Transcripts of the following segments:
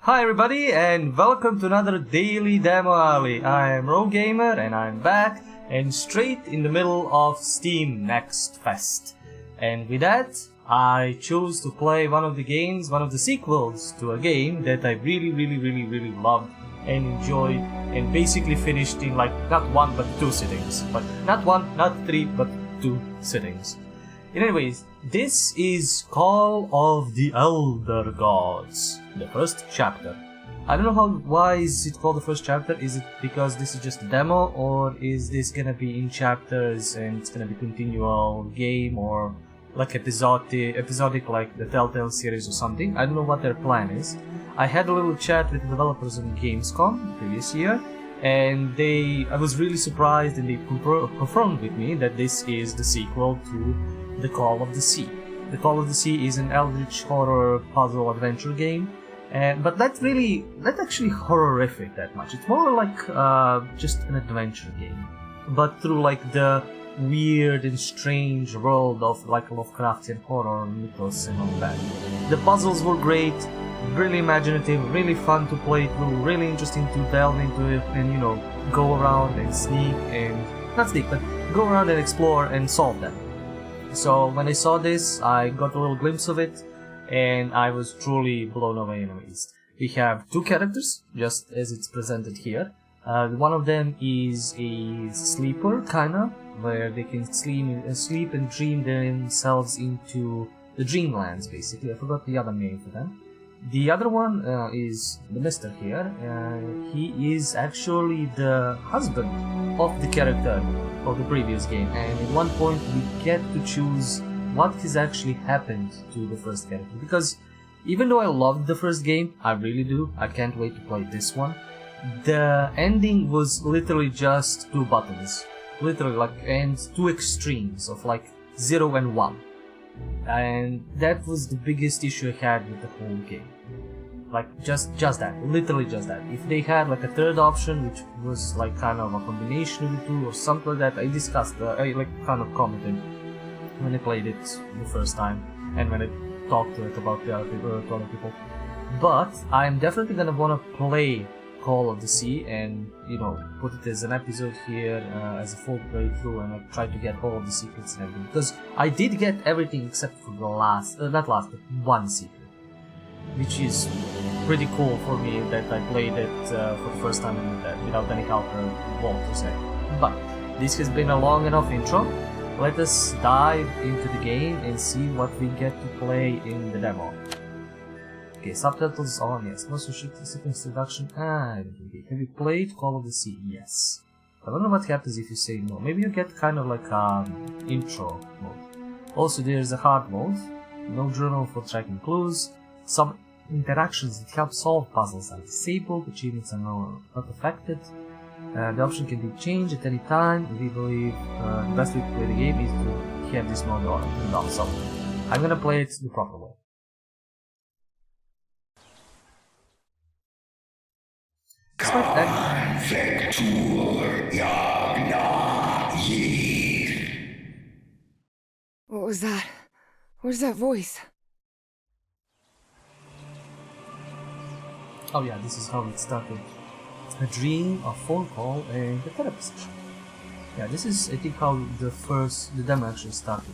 Hi everybody and welcome to another Daily Demo Alley. I am RoGamer and I'm back and straight in the middle of Steam Next Fest. And with that, I chose to play one of the sequels to a game that I really loved and enjoyed and basically finished in like not one but two sittings. But not one, not three, but two sittings. Anyways, this is Call of the Elder Gods, the first chapter. I don't know why is it called the first chapter. Is it because this is just a demo, or is this gonna be in chapters and it's gonna be continual game, or like episodic like the Telltale series or something? I don't know what their plan is. I had a little chat with the developers on Gamescom previous year, and I was really surprised, and they confirmed with me that this is the sequel to The Call of the Sea. The Call of the Sea is an eldritch horror puzzle adventure game, but not actually horrific that much. It's more like just an adventure game, but through like the weird and strange world of like Lovecraftian horror mythos and all that. The puzzles were great, really imaginative, really fun to play through, really interesting to delve into it and go around and go around and explore and solve them. So when I saw this, I got a little glimpse of it, and I was truly blown away and amazed. We have two characters, just as it's presented here. One of them is a sleeper, kinda, where they can sleep and dream themselves into the dreamlands, basically. I forgot the other name for them. The other one is the Mister here. He is actually the husband of the character of the previous game, and at one point we get to choose what has actually happened to the first character. Because even though I loved the first game, I really do, I can't wait to play this one. The ending was literally just two buttons, and two extremes of like 0 and 1. And that was the biggest issue I had with the whole game. Like just that, literally just that. If they had like a third option, which was like kind of a combination of the two or something like that, I discussed, I kind of commented when I played it the first time and when I talked to it about to other people. But I'm definitely gonna wanna play Call of the Sea and put it as an episode here as a full playthrough, and try to get all of the secrets and everything, because I did get everything except for the but one secret, which is pretty cool for me that I played it for the first time without any help or wall to say. But this has been a long enough intro. Let us dive into the game and see what we get to play in the demo. Okay, subtitles on, yes. Most restricted introduction. Have you played Call of the Sea? Yes. I don't know what happens if you say no. Maybe you get kind of like intro mode. Also, there's a hard mode. No journal for tracking clues. Some interactions that help solve puzzles are disabled. Achievements are not affected. The option can be changed at any time. We believe the best way to play the game is to have this mode turned off. So I'm gonna play it the proper way. What was that? Where's that voice? Oh yeah, this is how it started. A dream, a phone call, and a therapy session. Yeah, this is I think how the demo actually started.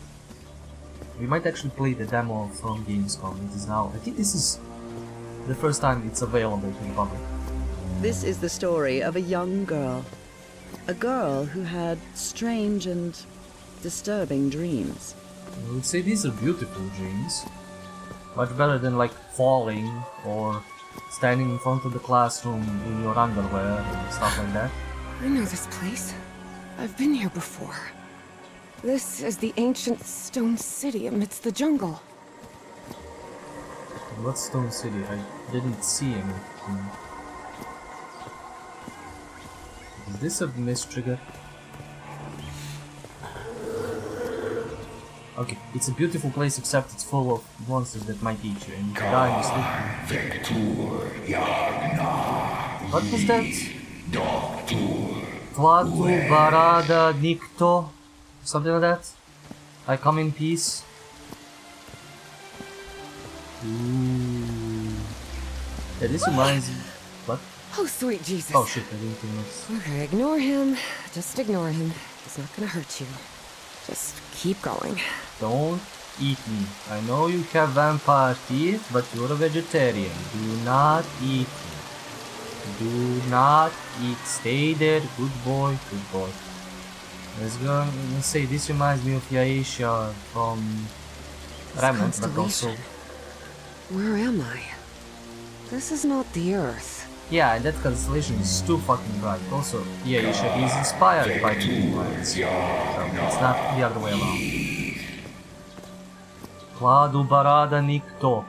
We might actually play the demo from Gamescom. It is now, I think this is the first time it's available to the public. This is the story of a young girl. A girl who had strange and disturbing dreams. I would say these are beautiful dreams. Much better than like falling or standing in front of the classroom in your underwear and stuff like that. I know this place. I've been here before. This is the ancient stone city amidst the jungle. What stone city? I didn't see anything. Is this a miss trigger? Okay, it's a beautiful place, except it's full of monsters that might eat you and you die in your sleep. What was that? Tvatu Barada Nikto? Something like that? I come in peace. Ooh. Yeah, this reminds me. What? Oh, sweet Jesus. Oh shit, I didn't think this. Okay, ignore him. Just ignore him. He's not gonna hurt you. Just keep going. Don't eat me. I know you have vampire teeth, but you're a vegetarian. Do not eat me. Do not eat. Stay there. Good boy. Good boy. Let's go. Let's say this reminds me of Yaisha from Remnant, but also. Where am I? This is not the Earth. Yeah, and that constellation is too fucking bright. Also, Yaisha is inspired by the lights. So it's not the other way around. Kladu Barada Nikto.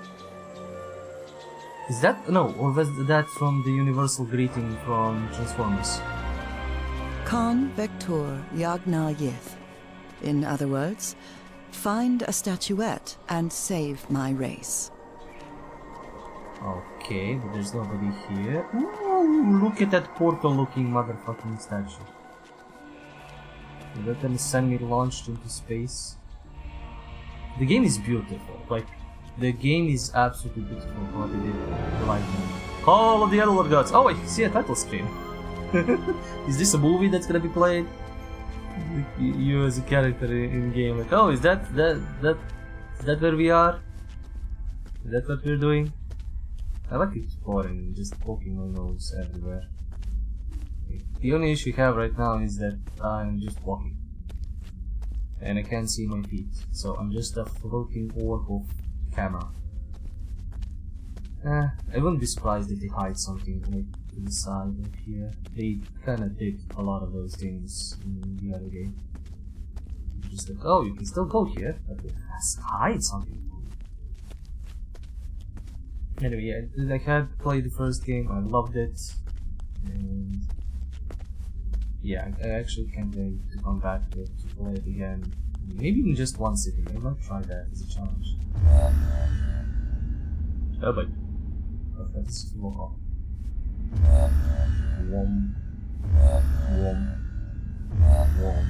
Is that no, or was that from the universal greeting from Transformers? Con Vector Yagna Yith. In other words, find a statuette and save my race. Okay, but there's nobody here. Ooh, look at that portal-looking motherfucking statue. Is that gonna send me launched into space? The game is beautiful. Like, the game is absolutely beautiful. What they did, the lighting. Call of the Elder Gods. Oh, I see a title screen. Is this a movie that's gonna be played? You as a character in game, like, oh, is that where we are? Is that what we're doing? I like exploring and just poking my nose everywhere. The only issue I have right now is that I'm just walking. And I can't see my feet, so I'm just a floating orb of camera. I wouldn't be surprised if they hide something like to the side of here. They kinda did a lot of those things in the other game. Just like, oh, you can still go here, but it has to hide something. Anyway, yeah, I had played the first game, I loved it, and yeah, I actually can't wait to come back to it, to play it again. Maybe in just one sitting. I might try that as a challenge. Oh, but let's walk off. Wom, wom, wom, wom,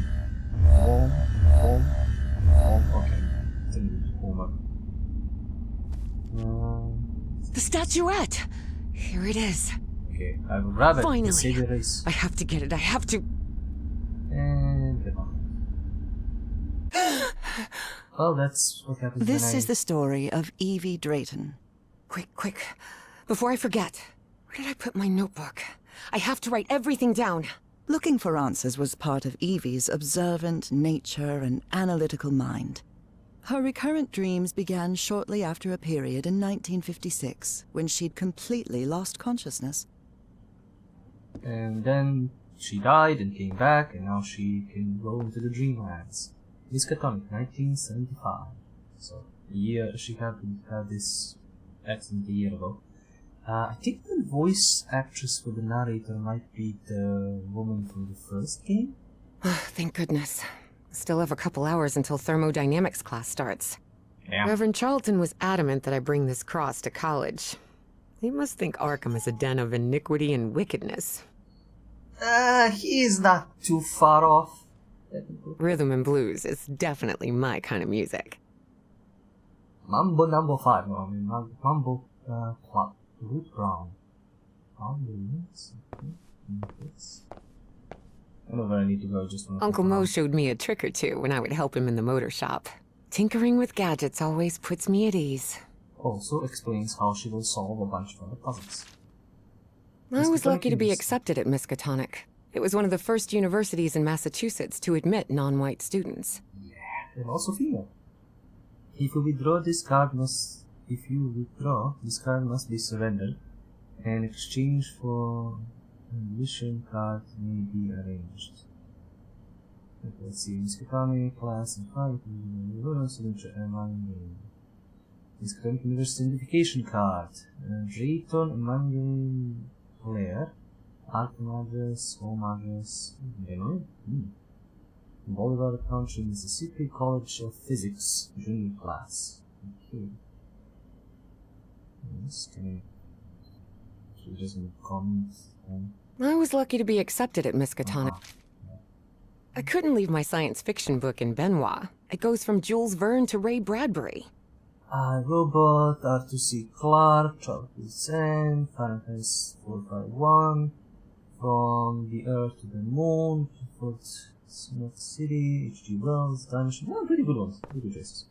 wom, wom. Okay, it's in the warm up. The statuette! Here it is. Okay, I will grab it. Finally. Save the race. I have to get it. I have to. And get on. Well, that's what happens. This is the story of Evie Drayton. Quick, quick. Before I forget. Where did I put my notebook? I have to write everything down. Looking for answers was part of Evie's observant nature and analytical mind. Her recurrent dreams began shortly after a period in 1956, when she'd completely lost consciousness. And then she died and came back, and now she can go into the dreamlands. Miskatonic, 1975. So, the year she had this accident a year ago. I think the voice actress for the narrator might be the woman from the first game? Thank goodness. Still have a couple hours until thermodynamics class starts. Yeah. Reverend Charlton was adamant that I bring this cross to college. He must think Arkham is a den of iniquity and wickedness. He's not too far off. Rhythm and blues is definitely my kind of music. Mambo number 5, no, I mean Mambo Club, Root Brown. I know where I need to go, just Uncle Mo showed me a trick or two when I would help him in the motor shop. Tinkering with gadgets always puts me at ease. Also explains how she will solve a bunch of other puzzles. I was lucky to be accepted at Miskatonic. It was one of the first universities in Massachusetts to admit non-white students. Yeah, and also female. If you withdraw, this card must be surrendered, and exchange for a mission card may be arranged. Let's see, Miskatonic, class and fight, signature and my name. Miskatonic University Identification Card. Drayton Emmanuel Claire. Arkham address, home address, Illinois. Bolivar Country, Mississippi, College of Physics, junior class. Okay. Yes, can I... So just comment. I was lucky to be accepted at Miskatonic. I couldn't leave my science fiction book in Benoit. It goes from Jules Verne to Ray Bradbury. Robot, R2C Clark, Charles Sand, Fahrenheit 451, From the Earth to the Moon, Fort Smith City, H.G. Wells, Dimension. Yeah, pretty good ones. Pretty good choices.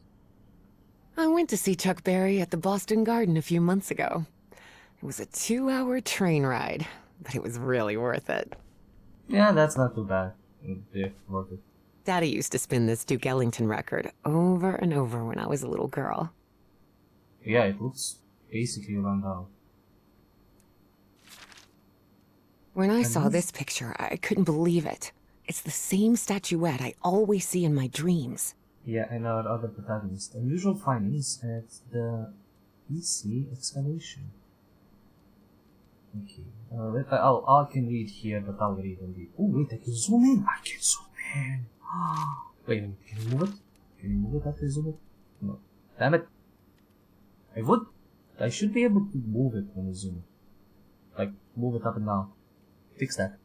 I went to see Chuck Berry at the Boston Garden a few months ago. It was a 2-hour train ride, but it was really worth it. Yeah, that's not too bad. Yeah, worth it. Daddy used to spin this Duke Ellington record over and over when I was a little girl. Yeah, it looks basically run down. When I saw this picture, I couldn't believe it. It's the same statuette I always see in my dreams. Yeah, and our other protagonist. Unusual findings at the EC excavation. Okay. I can read here, but I'll read on the... Oh, wait, I can zoom in! I can zoom in! Wait a minute, can you move it? Can you move it after I zoom it? No. Damn it! I should be able to move it when I zoom it. Like, move it up and down. Fix that.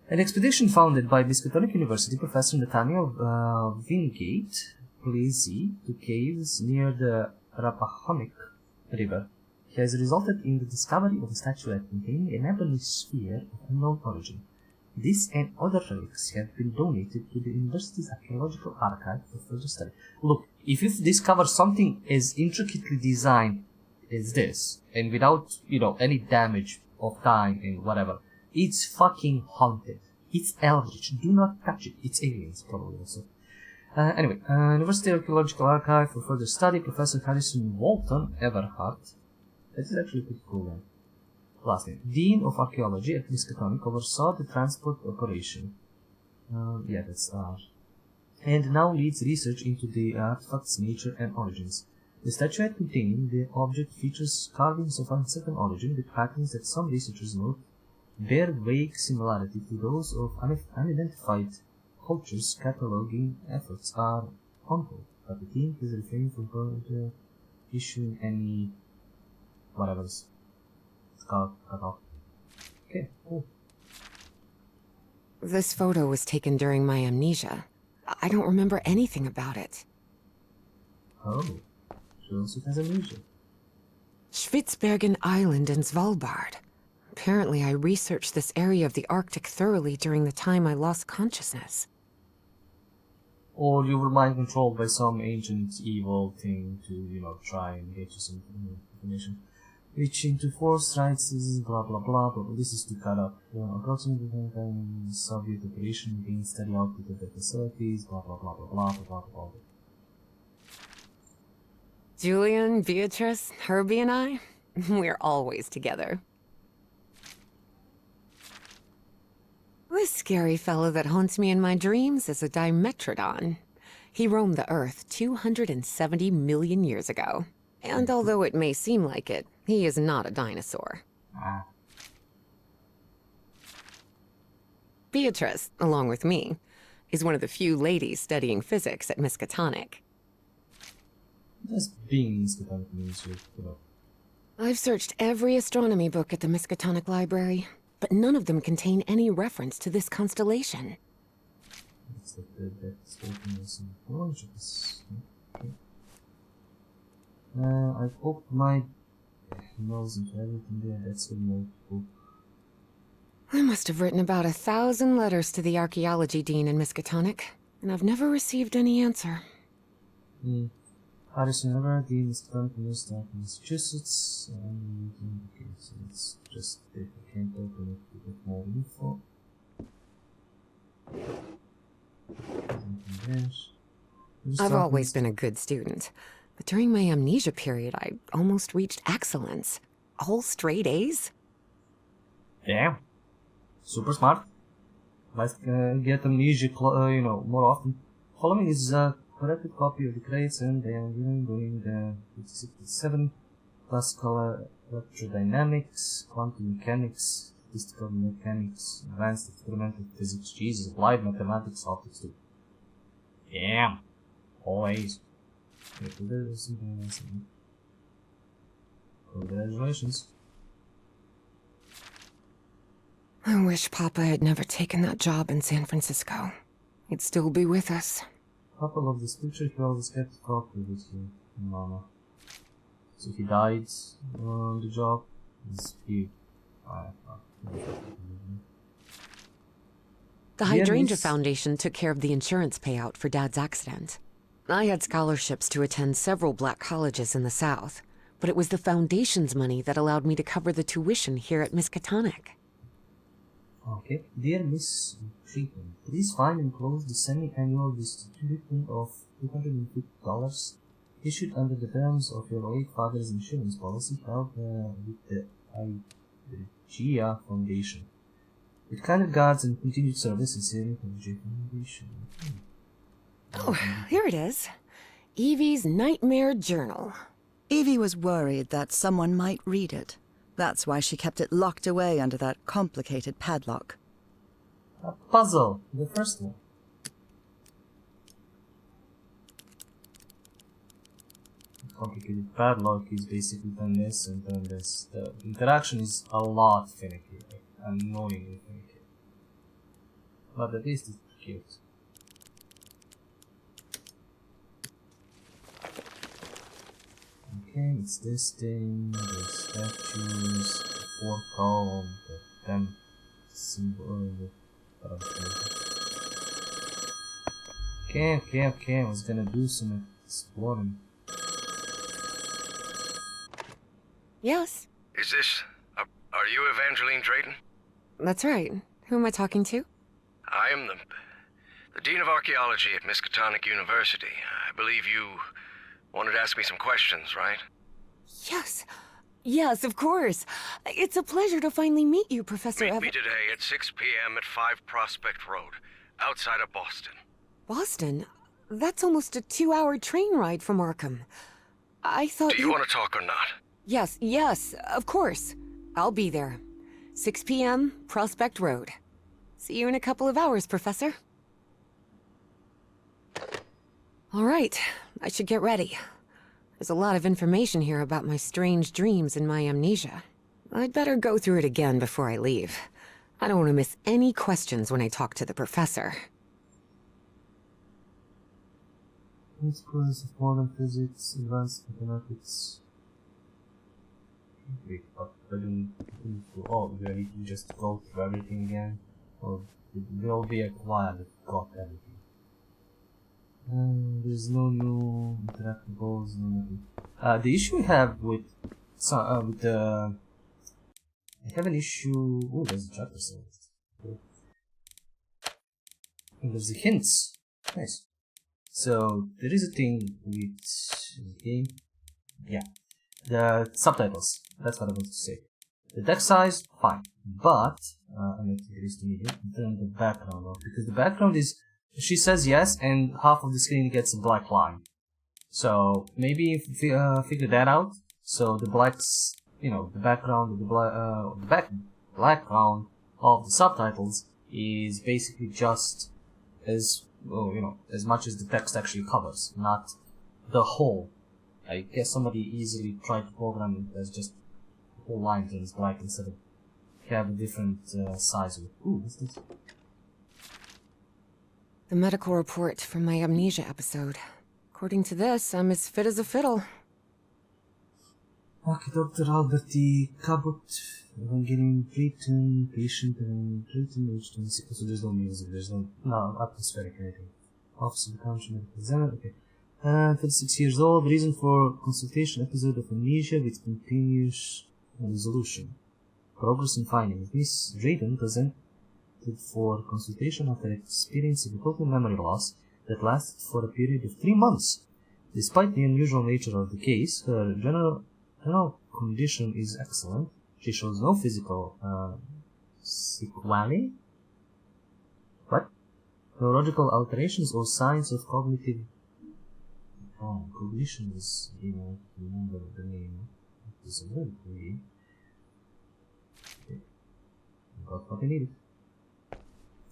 An expedition founded by Miskatonic University Professor Nathaniel Wingate Plessy to caves near the Rappahannock River has resulted in the discovery of a statuette containing an ebony sphere of unknown origin. This and other relics have been donated to the university's archaeological archive for further study. Look, if you discover something as intricately designed as this, and without, any damage of time and whatever, it's fucking haunted. It's eldritch. Do not touch it. It's aliens, probably also. Anyway, University Archaeological Archive for further study, Professor Harrison Walton Everhart. That is actually pretty cool, man. Last name. Dean of Archaeology at Miskatonic oversaw the transport operation. Yeah, that's R. And now leads research into the artifact's nature and origins. The statuette containing the object features carvings of uncertain origin with patterns that some researchers note bear vague similarity to those of unidentified cultures. Cataloging efforts are on hold, but the team is refraining from issuing any whatever's cut off. Okay, cool. This photo was taken during my amnesia. I don't remember anything about it. Oh, she also has amnesia. Spitsbergen Island and Svalbard. Apparently I researched this area of the Arctic thoroughly during the time I lost consciousness. Or you were mind controlled by some ancient evil thing to, try and get you some information. Reaching to force rights, blah blah blah, but this is to cut up. Approximately the time Soviet operation being studied output of the facilities, blah blah blah blah blah blah blah blah. Julian, Beatrice, Herbie and I, we're always together. This scary fellow that haunts me in my dreams is a Dimetrodon. He roamed the Earth 270 million years ago. And although it may seem like it, he is not a dinosaur. Beatrice, along with me, is one of the few ladies studying physics at Miskatonic. Just being in Miskatonic means I've searched every astronomy book at the Miskatonic Library, but none of them contain any reference to this constellation. It's like the spookiness and gorgeous. Okay. I poked my nose into everything there. That's a notebook. I must have written about 1,000 letters to the archaeology dean in Miskatonic, and I've never received any answer. Harrison Ever, Dean Miskatonic University of Massachusetts, and okay, so it's just if I can't open it to get more info. I've always been a good student, but during my amnesia period, I almost reached excellence. All straight A's? Damn. Super smart. Let's get amnesia, more often. Following is a corrected copy of the crates, and then doing the 57 classical electrodynamics, quantum mechanics, statistical mechanics, advanced experimental physics, Jesus, applied mathematics, optics too. Damn. Always. Congratulations. I wish Papa had never taken that job in San Francisco. He'd still be with us. Papa loves this picture, he always kept coffee with you. No. So he died on the job. He... The Hydrangea Foundation took care of the insurance payout for Dad's accident. I had scholarships to attend several black colleges in the South, but it was the Foundation's money that allowed me to cover the tuition here at Miskatonic. Okay. Dear Miss Treatment, please find and close the semi-annual distribution of $250 issued under the terms of your late father's insurance policy held with the Hydrangea Foundation. With kind regards and continued service, sincerely, Hydrangea Foundation. Oh, here it is. Evie's Nightmare Journal. Evie was worried that someone might read it. That's why she kept it locked away under that complicated padlock. A puzzle, the first one. The complicated padlock is basically done this and done this. The interaction is a lot finicky, like annoyingly finicky. But at least it's cute. Okay, it's this thing, the statues, the four column, the 10 symbol, Okay, I was gonna do some exploring. Yes, Is this... are you Evangeline Drayton? that's right. Who am I talking to? I am the Dean of Archaeology at Miskatonic University. I believe you wanted to ask me some questions, right? Yes, of course. It's a pleasure to finally meet you, Professor Meet me today at 6 p.m. at 5 Prospect Road, outside of Boston. Boston? That's almost a 2-hour train ride from Arkham. I thought Do you want to talk or not? Yes, of course. I'll be there. 6 p.m., Prospect Road. See you in a couple of hours, Professor. All right, I should get ready. There's a lot of information here about my strange dreams and my amnesia. I'd better go through it again before I leave. I don't want to miss any questions when I talk to the professor. Principles of modern physics, advanced mathematics. Wait, but I didn't do all. Do I need to just go through everything again? Or will be a while that got everything? There's no new interactive goals. The issue we have with the I have an issue. Oh, there's a chapter size. And there's the hints. Nice. So there is a thing with the game. Yeah, the subtitles. That's what I wanted to say. The text size, fine, but I'm going to increase the medium and turn the background off because the background is. She says yes, and half of the screen gets a black line. So maybe figure that out. So the blacks, the background, the background of the subtitles is basically just as as much as the text actually covers, not the whole. I guess somebody easily tried to program it as just the whole line turns black instead of have a different size of it. Ooh, what's this? The medical report from my amnesia episode. According to this, I'm as fit as a fiddle. Okay, Dr. Alberti Cabot, Evangelion Drayton, patient and Drayton, age 26, so there's no music, there's no atmospheric anything. Office of the Country Medical Examiner, okay. 36 years old, reason for consultation, episode of amnesia with continuous resolution. Progress in findings. Miss Drayton presented for consultation after experiencing a total memory loss that lasted for a period of 3 months. Despite the unusual nature of the case, her general condition is excellent. She shows no physical sequelae, what? Neurological alterations or signs of cognitive cognition is, remember the name of disability. Okay. Got what I needed.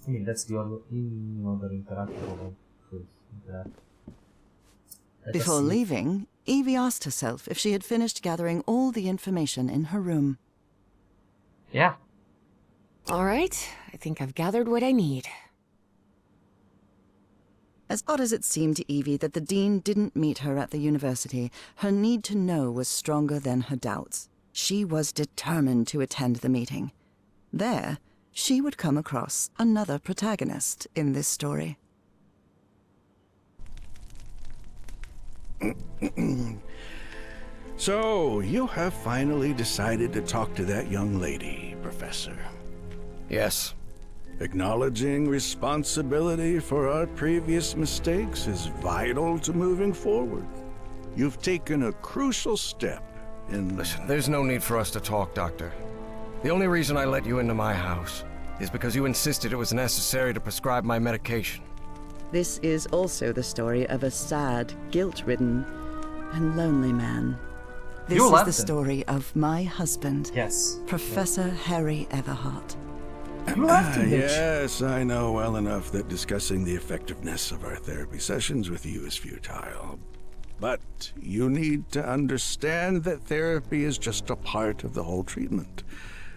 I mean, that's the other interactable with that. Before leaving, Evie asked herself if she had finished gathering all the information in her room. Yeah. All right, I think I've gathered what I need. As odd as it seemed to Evie that the dean didn't meet her at the university, her need to know was stronger than her doubts. She was determined to attend the meeting. There, she would come across another protagonist in this story. So, you have finally decided to talk to that young lady, Professor. Yes. Acknowledging responsibility for our previous mistakes is vital to moving forward. You've taken a crucial step in... Listen, there's no need for us to talk, Doctor. The only reason I let you into my house is because you insisted it was necessary to prescribe my medication. This is also the story of a sad, guilt-ridden, and lonely man. This You is left the him. story of my husband, Yes. Professor Harry Everhart. You left him, bitch. Yes, I know well enough that discussing the effectiveness of our therapy sessions with you is futile. But you need to understand that therapy is just a part of the whole treatment.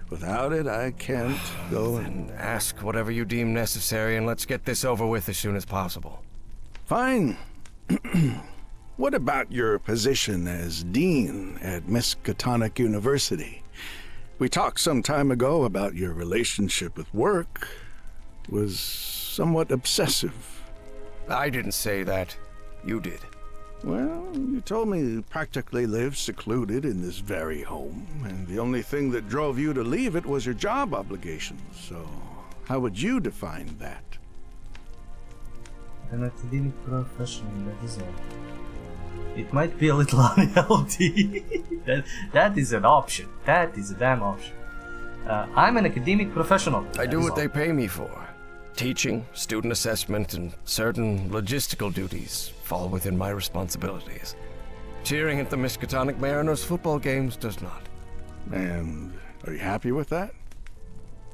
Without it, I can't go and... Ask whatever you deem necessary and let's get this over with as soon as possible. Fine. What about your position as dean at Miskatonic University? We talked some time ago about your relationship with work. It was somewhat obsessive. I didn't say that. You did. Well, you told me you practically lived secluded in this very home, and the only thing that drove you to leave it was your job obligations. So, how would you define that? An academic professional, that is all. It might be a little unhealthy. that is an option. That is a damn option. I'm an academic professional. I do what they pay me for. Teaching, student assessment, and certain logistical duties fall within my responsibilities. Cheering at the Miskatonic Mariners football games does not. And are you happy with that?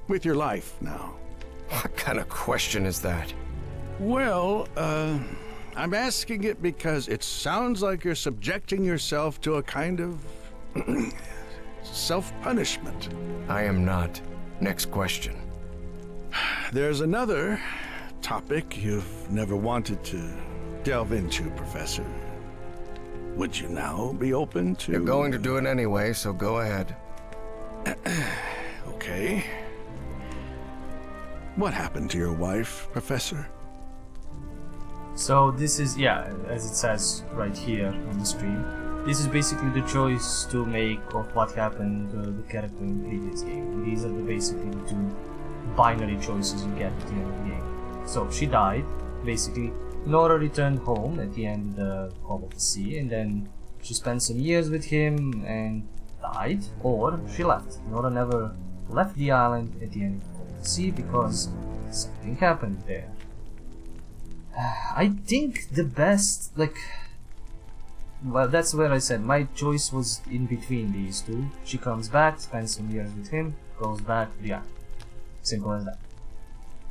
With your life now? What kind of question is that? Well, I'm asking it because it sounds like you're subjecting yourself to a kind of self-punishment. I am not. Next question. There's another topic you've never wanted to delve into, Professor. Would you now be open to... You're going to do it anyway, so go ahead. Okay. What happened to your wife, Professor? So this is, yeah, as it says right here on the screen, this is basically the choice to make of what happened to the character in the previous game. These are basically the two binary choices you get at the end of the game. So she died, basically. Nora returned home at the end of the sea, and then she spent some years with him and died, or she left. Nora never left the island at the end of the sea because something happened there. I think the best, well, that's where I said my choice was in between these two. She comes back, spends some years with him, goes back, yeah, simple as that.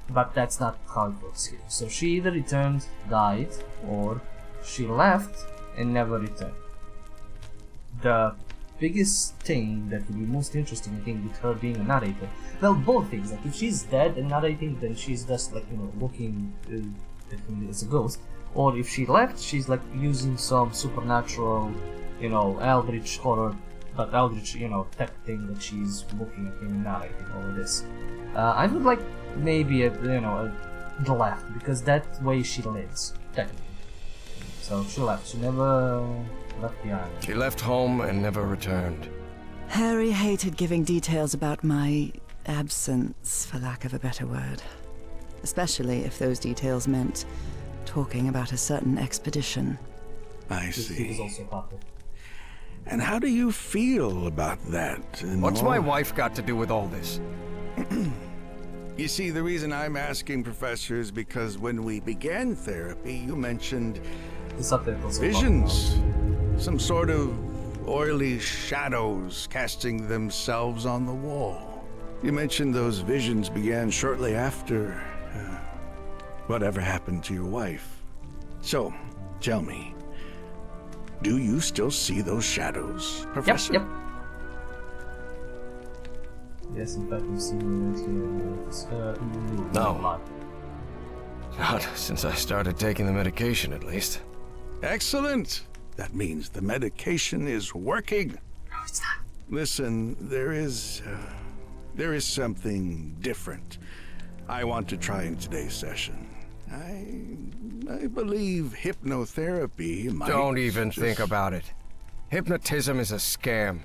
But that's not how it works here. So she either returned, died, or she left and never returned. The biggest thing that would be most interesting, I think, with her being a narrator, well, both things. Like if she's dead and narrating, then she's just looking as a ghost. Or if she left, she's like using some supernatural, eldritch horror, but eldritch, tech thing that she's looking at him and narrating all of this. I would like maybe the left, because that way she lives, technically. So she left. She never left the island. She left home and never returned. Harry hated giving details about my absence, for lack of a better word. Especially if those details meant talking about a certain expedition. I He was see. also part of. And how do you feel about that? What's my wife got to do with all this? You see, the reason I'm asking, Professor, is because when we began therapy, you mentioned The subtitles are visions. Some sort of oily shadows casting themselves on the wall. You mentioned those visions began shortly after whatever happened to your wife. So, tell me, do you still see those shadows, Professor? Yep. Yes, in fact, we see it right here. No. Not since I started taking the medication, at least. Excellent. That means the medication is working. No, it's not. Listen, there is something different I want to try in today's session. I believe hypnotherapy might... Don't even think about it. Hypnotism is a scam.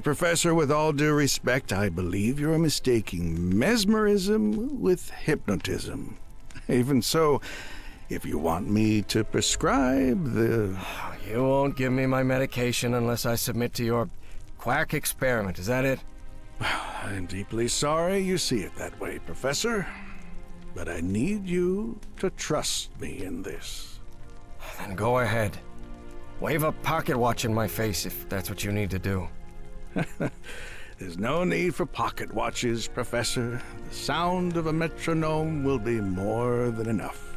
Professor, with all due respect, I believe you're mistaking mesmerism with hypnotism. Even so, if you want me to prescribe the... You won't give me my medication unless I submit to your quack experiment, is that it? I'm deeply sorry you see it that way, Professor. But I need you to trust me in this. Then go ahead. Wave a pocket watch in my face if that's what you need to do. There's no need for pocket watches, Professor. The sound of a metronome will be more than enough.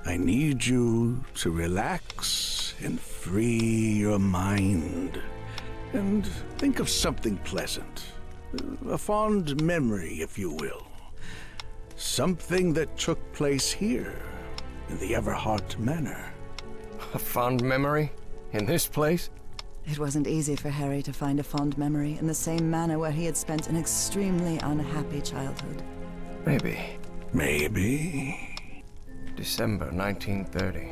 I need you to relax and free your mind. And think of something pleasant. A fond memory, if you will. Something that took place here, in the Everhart Manor. A fond memory? In this place? It wasn't easy for Harry to find a fond memory in the same manor where he had spent an extremely unhappy childhood. Maybe. Maybe. December 1930.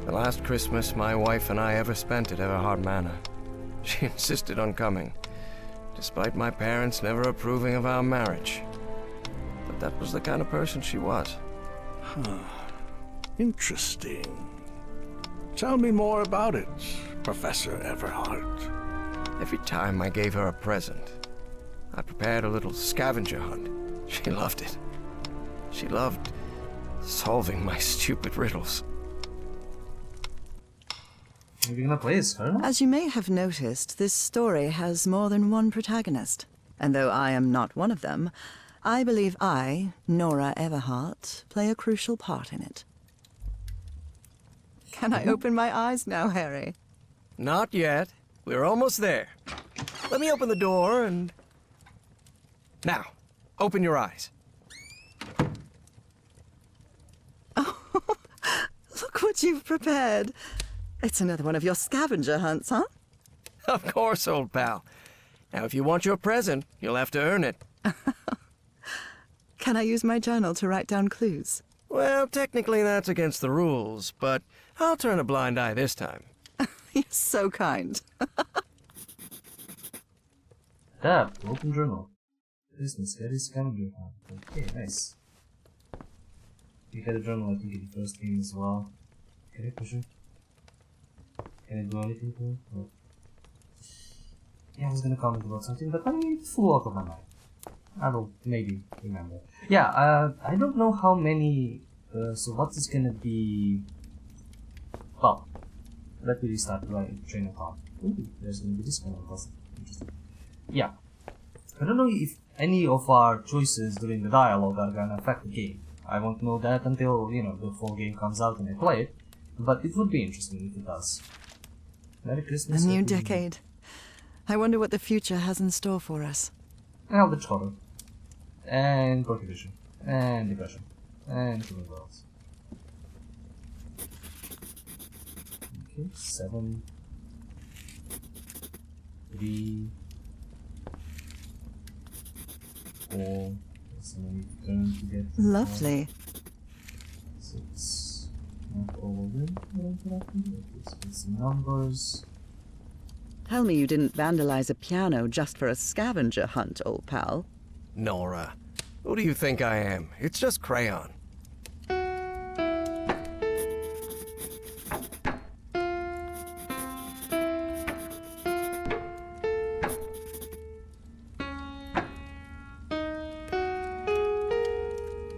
The last Christmas my wife and I ever spent at Everhart Manor. She insisted on coming, despite my parents never approving of our marriage. But that was the kind of person she was. Interesting. Tell me more about it, Professor Everhart. Every time I gave her a present, I prepared a little scavenger hunt. She loved it. She loved solving my stupid riddles. Are you gonna play as her? As you may have noticed, this story has more than one protagonist. And though I am not one of them, I believe I, Nora Everhart, play a crucial part in it. Can I open my eyes now, Harry? Not yet. We're almost there. Let me open the door and... Now, open your eyes. Look what you've prepared. It's another one of your scavenger hunts, huh? Of course, old pal. Now, if you want your present, you'll have to earn it. Can I use my journal to write down clues? Well, technically that's against the rules, but I'll turn a blind eye this time. You're so kind. Tab, open journal. Business, scary scavenger hunt. Okay, nice. You get a journal, I think, in the first game as well. Can I push it? Can I do anything to it? No. Yeah, I was gonna comment about something, but it flew out of my mind. I will maybe remember. Yeah, I don't know how many. So what is gonna be? Well, let me restart the train of thought. Ooh, there's gonna be this kind of puzzle. Interesting. Yeah, I don't know if any of our choices during the dialogue are gonna affect the game. I won't know that until the full game comes out and I play it. But it would be interesting if it does. Merry Christmas. A new Happy New Year. decade. I wonder what the future has in store for us. Eldritch Horror. And Prohibition. And Depression. And Human Worlds. Okay, 7. 3. 4. So I need to turn to get... Lovely. 6. Not all of them are interacting. Let's get some numbers. Tell me you didn't vandalize a piano just for a scavenger hunt, old pal. Nora, who do you think I am? It's just crayon.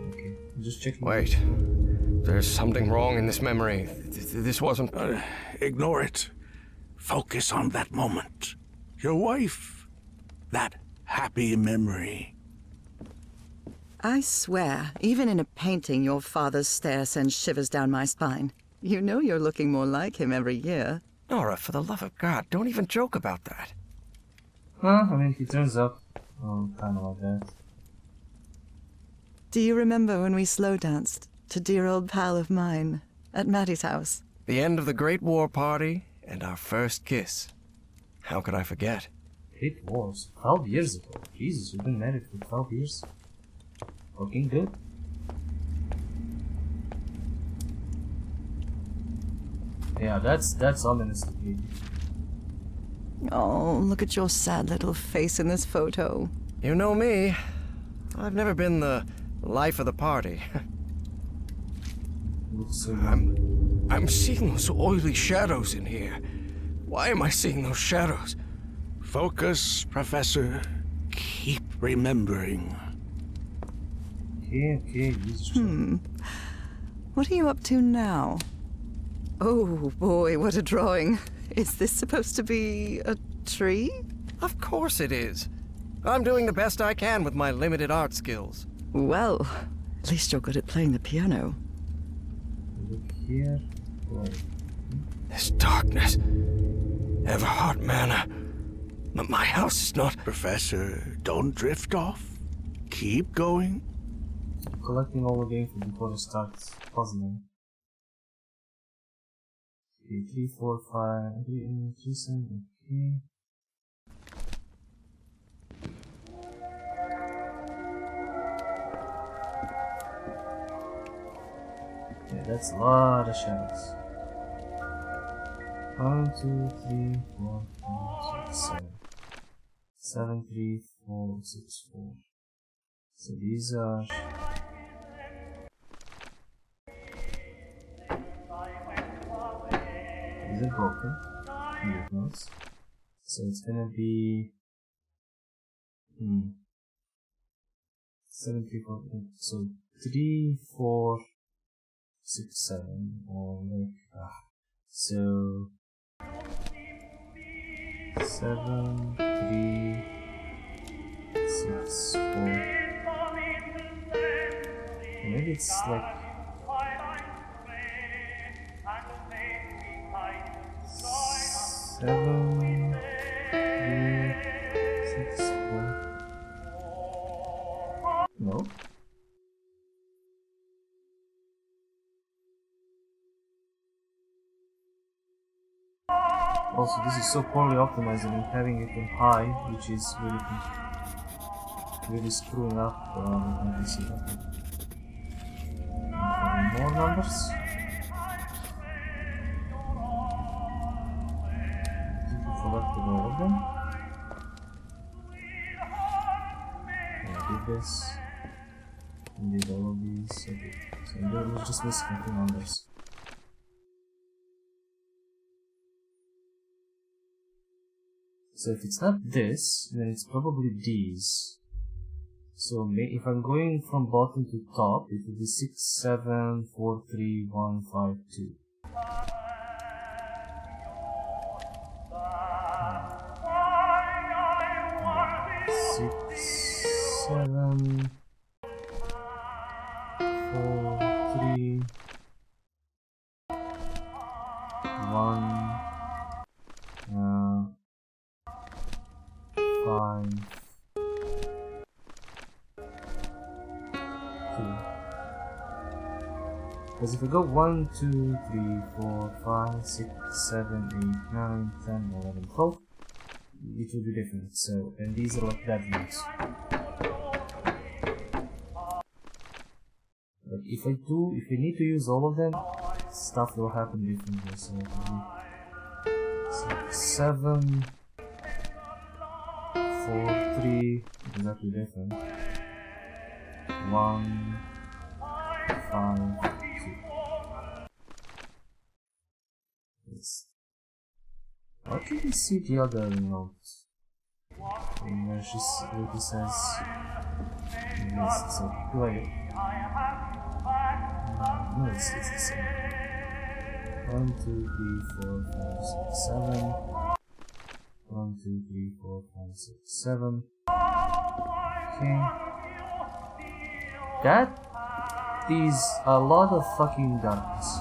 Okay, I'm just checking. Wait. There's something wrong in this memory. This wasn't... Ignore it. Focus on that moment. Your wife. That happy memory. I swear, even in a painting, your father's stare sends shivers down my spine. You know you're looking more like him every year. Nora, for the love of God, don't even joke about that. Huh? I mean, he turns up. Oh, kind of like that. Do you remember when we slow danced to Dear Old Pal of Mine at Maddie's house? The end of the Great War Party and our first kiss. How could I forget? It was 12 years ago. Jesus, we've been married for 12 years. Looking good. Yeah, that's ominous to me. Oh, look at your sad little face in this photo. You know me. I've never been the life of the party. Looks so I'm seeing those oily shadows in here. Why am I seeing those shadows? Focus, Professor. Keep remembering. Okay, Jesus. What are you up to now? Oh boy, what a drawing. Is this supposed to be a tree? Of course it is. I'm doing the best I can with my limited art skills. Well, at least you're good at playing the piano. Look here. Right. This darkness. Everhard Manor. My house is not... Professor, don't drift off. Keep going. I'm collecting all the info before it starts puzzling. 3, 4, 5, 3, 7, okay. Yeah, that's a lot of shadows. 1, 2, 3, 4, 5, 6, 7. 7, 3, 4, 6, 4. So these are... These are broken. Notes. So it's gonna be... 7, 3, 4, 8. So 3, 4, 6, 7. Or like... So... 7, 3, 6, 4. Maybe it's like 7, 3, 6, 4. No. Also, this is so poorly optimized and having it on high, which is really screwing up my PC. More numbers. I think we selected all of them. And I did this. And did all of these. Okay. So there was just missing a few numbers. So if it's not this, then it's probably these. So if I'm going from bottom to top, it will be 6, 7, 4, 3, 1, 5, 2. 6, 7, 4, 3, 1, 5, 2. Because if we go 1, 2, 3, 4, 5, 6, 7, 8, 9, 10, 11, 12, it will be different. So, and these are like dead notes. But if I need to use all of them, stuff will happen differently. So, 6, 7, 4, 3, exactly different. 1, 5, 2. Yes. How can we see the other notes? And where he says, yes, it's a play. No, it's the same. 1, 2, 3, 4, 5, 6, 7. 1, 2, 3, 4, 5, 6, 7. Okay. That is a lot of fucking darkness.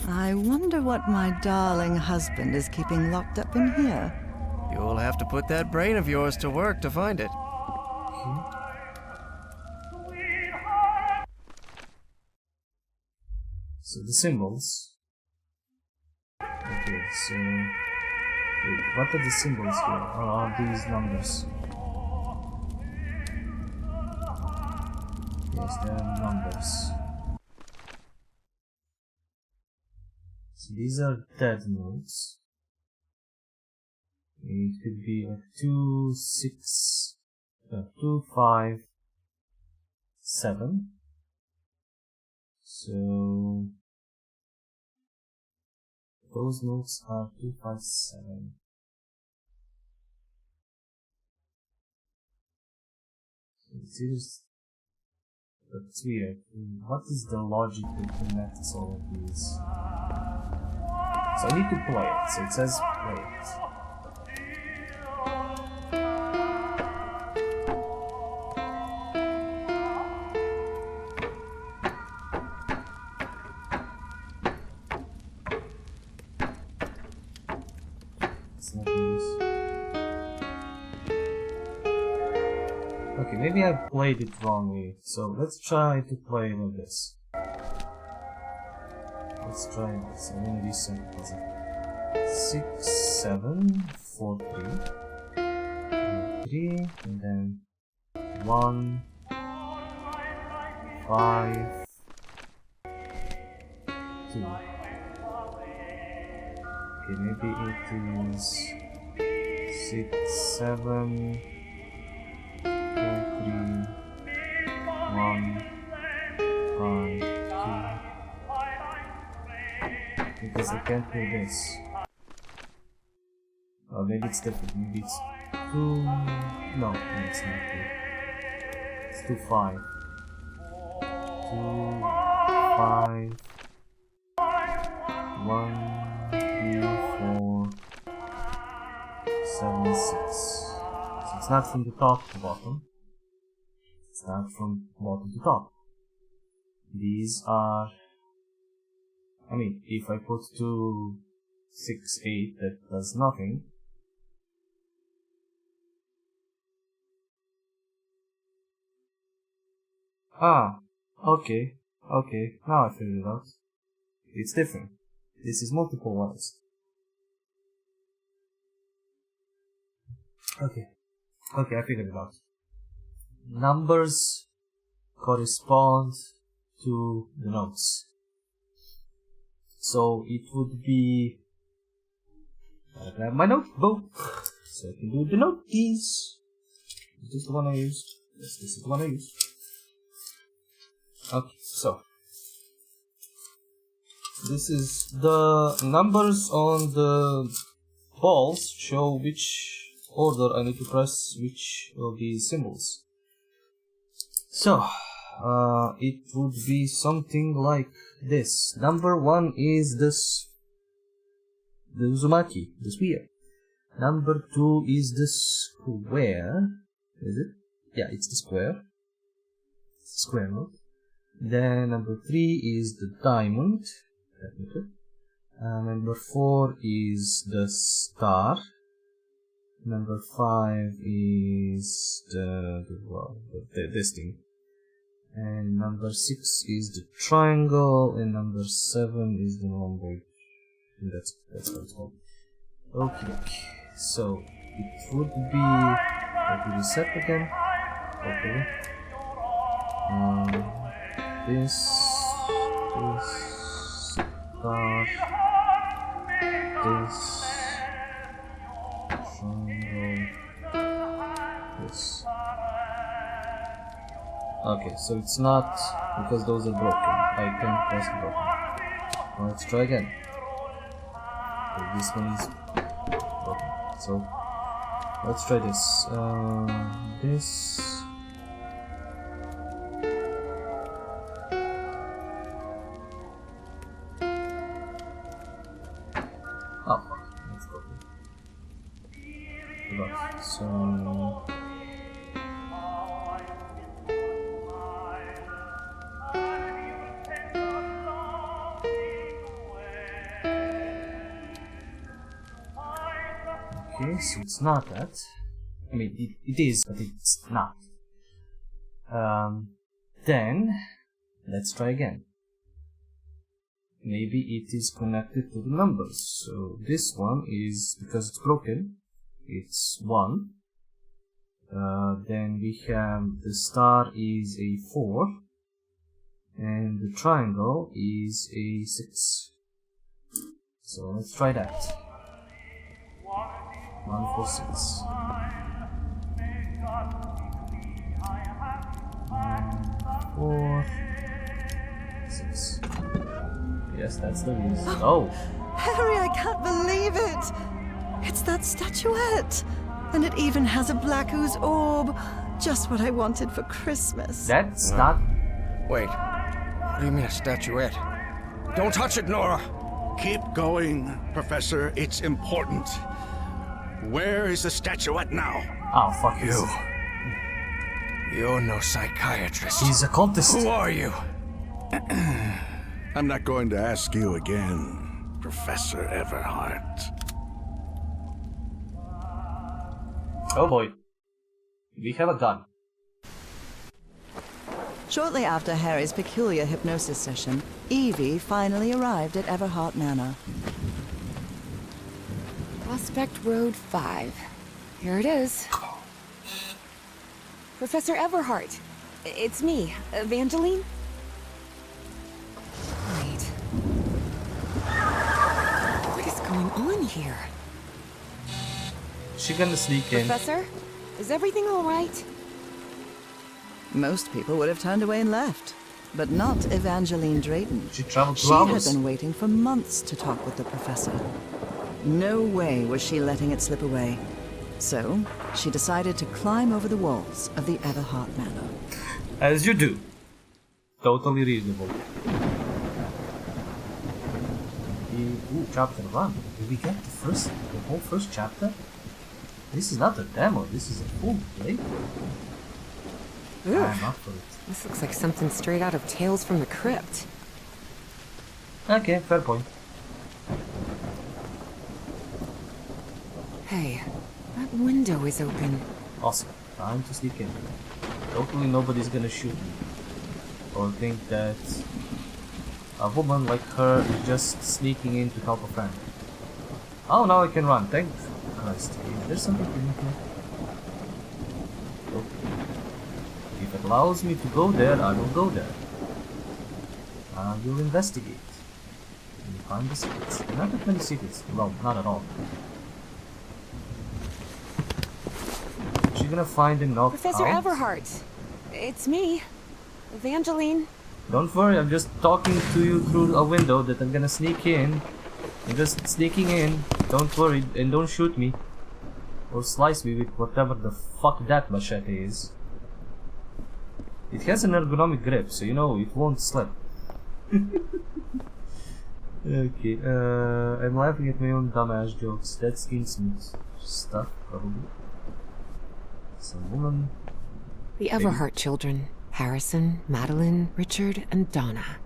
I wonder what my darling husband is keeping locked up in here. You'll have to put that brain of yours to work to find it. Okay. So the symbols. Okay, so wait, what are the symbols here? Or are these numbers? Yes, they are numbers. So these are dead notes. It could be like 2, 6, 2, 5, 7. So those notes are 2, 5, 7. So that's weird. What is the logic that connects all of these? So I need to play it. So it says play it. It's not this. Okay, maybe I played it wrongly. So let's try to play it like this. Let's try this. I'm gonna reset it. 6, 7, 4, 3, and then 1, 5, 2. Okay, maybe it is 6, 7, 4, 3, 1, 5, 2. Because I can't do this. Or maybe it's different. Maybe it's 2. No, it's not 2. It's 2, 5. 2, 5. 1, 3, 4, 7, 6. So it's not from the top to bottom. It's not from bottom to top. These are. I mean, if I put 2, 6, 8, that does nothing. Ah, okay, now I figured it out. It's different. This is multiple ones. Okay, I figured it out. Numbers correspond to the notes. So it would be. I grab my notebook so I can do the notes. Is this the one I used? Yes, this is the one I used. Okay, so this is the numbers on the balls show which order I need to press which of these symbols. So it would be something like this. Number 1 is this, the uzumaki, the sphere. Number 2 is the square. Is it? Yeah, it's the square. It's the square note. Then number 3 is the diamond. Number 4 is the star. Number 5 is this thing. And number 6 is the triangle. And number 7 is the rhomboid. And that's what it's called. Okay. So it would be. Let me reset again. Okay. This star, this triangle, this. Okay, so it's not because those are broken. I can't press broken. Now let's try again. Okay, this one is broken. So let's try this. This. Oh, that's broken. Right, so. Okay, so it's not that. I mean, it is, but it's not. Then, let's try again. maybe it is connected to the numbers. So this one is, because it's broken, it's 1. Then we have the star is a 4, and the triangle is a 6. So let's try that. 1, 4, 6. 4, 6. Yes, that's the reason. Oh! Harry, I can't believe it! It's that statuette! And it even has a black ooze orb. Just what I wanted for Christmas. That's not... Wait. What do you mean a statuette? Don't touch it, Nora! Keep going, Professor. It's important. Where is the statuette now? Oh, fuck You. this. You're no psychiatrist. He's a cultist. Who are you? I'm not going to ask you again, Professor Everhart. Oh boy. We have a gun. Shortly after Harry's peculiar hypnosis session, Evie finally arrived at Everhart Manor. Prospect Road 5. Here it is. Professor Everhart. It's me, Evangeline. Wait. What is going on here? She gonna sneak in. Professor? Is everything all right? Most people would have turned away and left, but not Evangeline Drayton. She traveled 2 She had hours. been waiting for months to talk with the professor. No way was she letting it slip away. So, she decided to climb over the walls of the Everhart Manor. As you do. Totally reasonable. Ooh, chapter 1. Did we get the whole first chapter? This is not a demo, this is a full playthrough. I'm up for it. This looks like something straight out of Tales from the Crypt. Okay, fair point. Hey, that window is open. Awesome. Time to sneak in. Hopefully nobody's gonna shoot me. Or think that a woman like her is just sneaking in to help a friend. Oh, now I can run. Thank Christ. There's something in here. Okay. If it allows me to go there, I will go there. I will investigate. And find the secrets. There are not that many secrets. Well, not at all. Is she gonna find a knock Professor out? Everhart. It's me, Evangeline. Don't worry, I'm just talking to you through a window that I'm gonna sneak in. I'm just sneaking in. Don't worry, and don't shoot me. Or slice me with whatever the fuck that machete is. It has an ergonomic grip, so you know it won't slip. Okay, I'm laughing at my own dumbass jokes. That's instant stuff, probably. Some woman. The Everhart children. Harrison, Madeline, Richard, and Donna.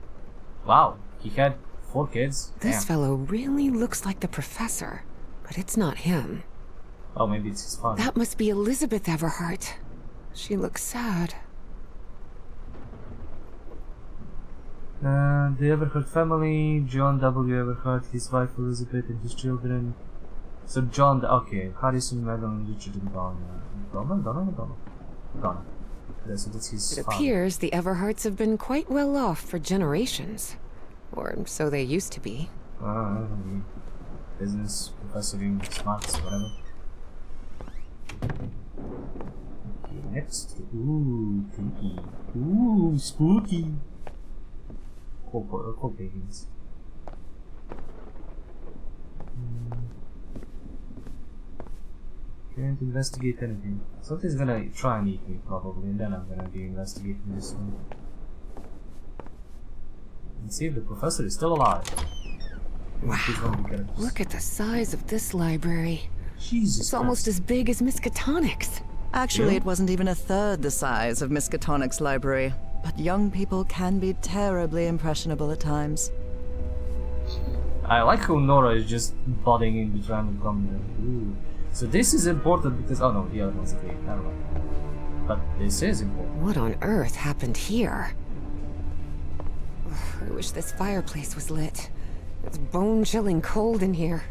Wow, he had 4 kids. This Damn. fellow really looks like the professor, but it's not him. Oh, maybe it's his father. That must be Elizabeth Everhart. She looks sad. The Everhart family, John W. Everhart, his wife Elizabeth, and his children. So John, okay, Harrison, Madeline, Richard, and Donna. Yeah, so that's his It father. appears the Everharts have been quite well off for generations. Or so they used to be. Business, professoring, smarts, whatever. Okay, next. Ooh, creepy. Ooh, spooky. Cool pagans. Can't investigate anything. Something's gonna try and eat me probably, and then I'm gonna be investigating this one. And see if the professor is still alive. Wow, look at the size of this library. Jesus It's almost Christ. as big as Miskatonic's. Actually, Yeah? it wasn't even a third the size of Miskatonic's library, but young people can be terribly impressionable at times. I like how Nora is just budding in with random comment. Ooh. So this is important because oh no, the other one's a cave. Never mind. But this is important. What on earth happened here? Ugh, I wish this fireplace was lit. It's bone-chilling cold in here.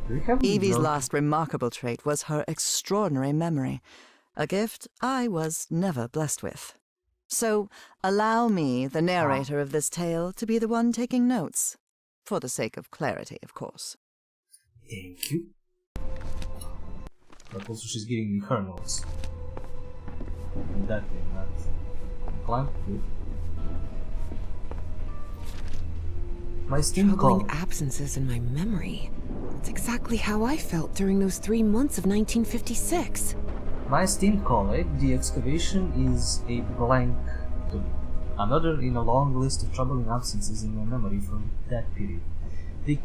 Do we have Evie's no- last remarkable trait was her extraordinary memory, a gift I was never blessed with. So allow me, the narrator of this tale, to be the one taking notes. For the sake of clarity, of course. Thank you. But also she's giving me her notes. And that thing, that climb. Good. My Steam Troubling call. absences in my memory. That's exactly how I felt during those 3 months of 1956. My esteemed colleague, the excavation is a blank to me. Another in a long list of troubling absences in my memory from that period. They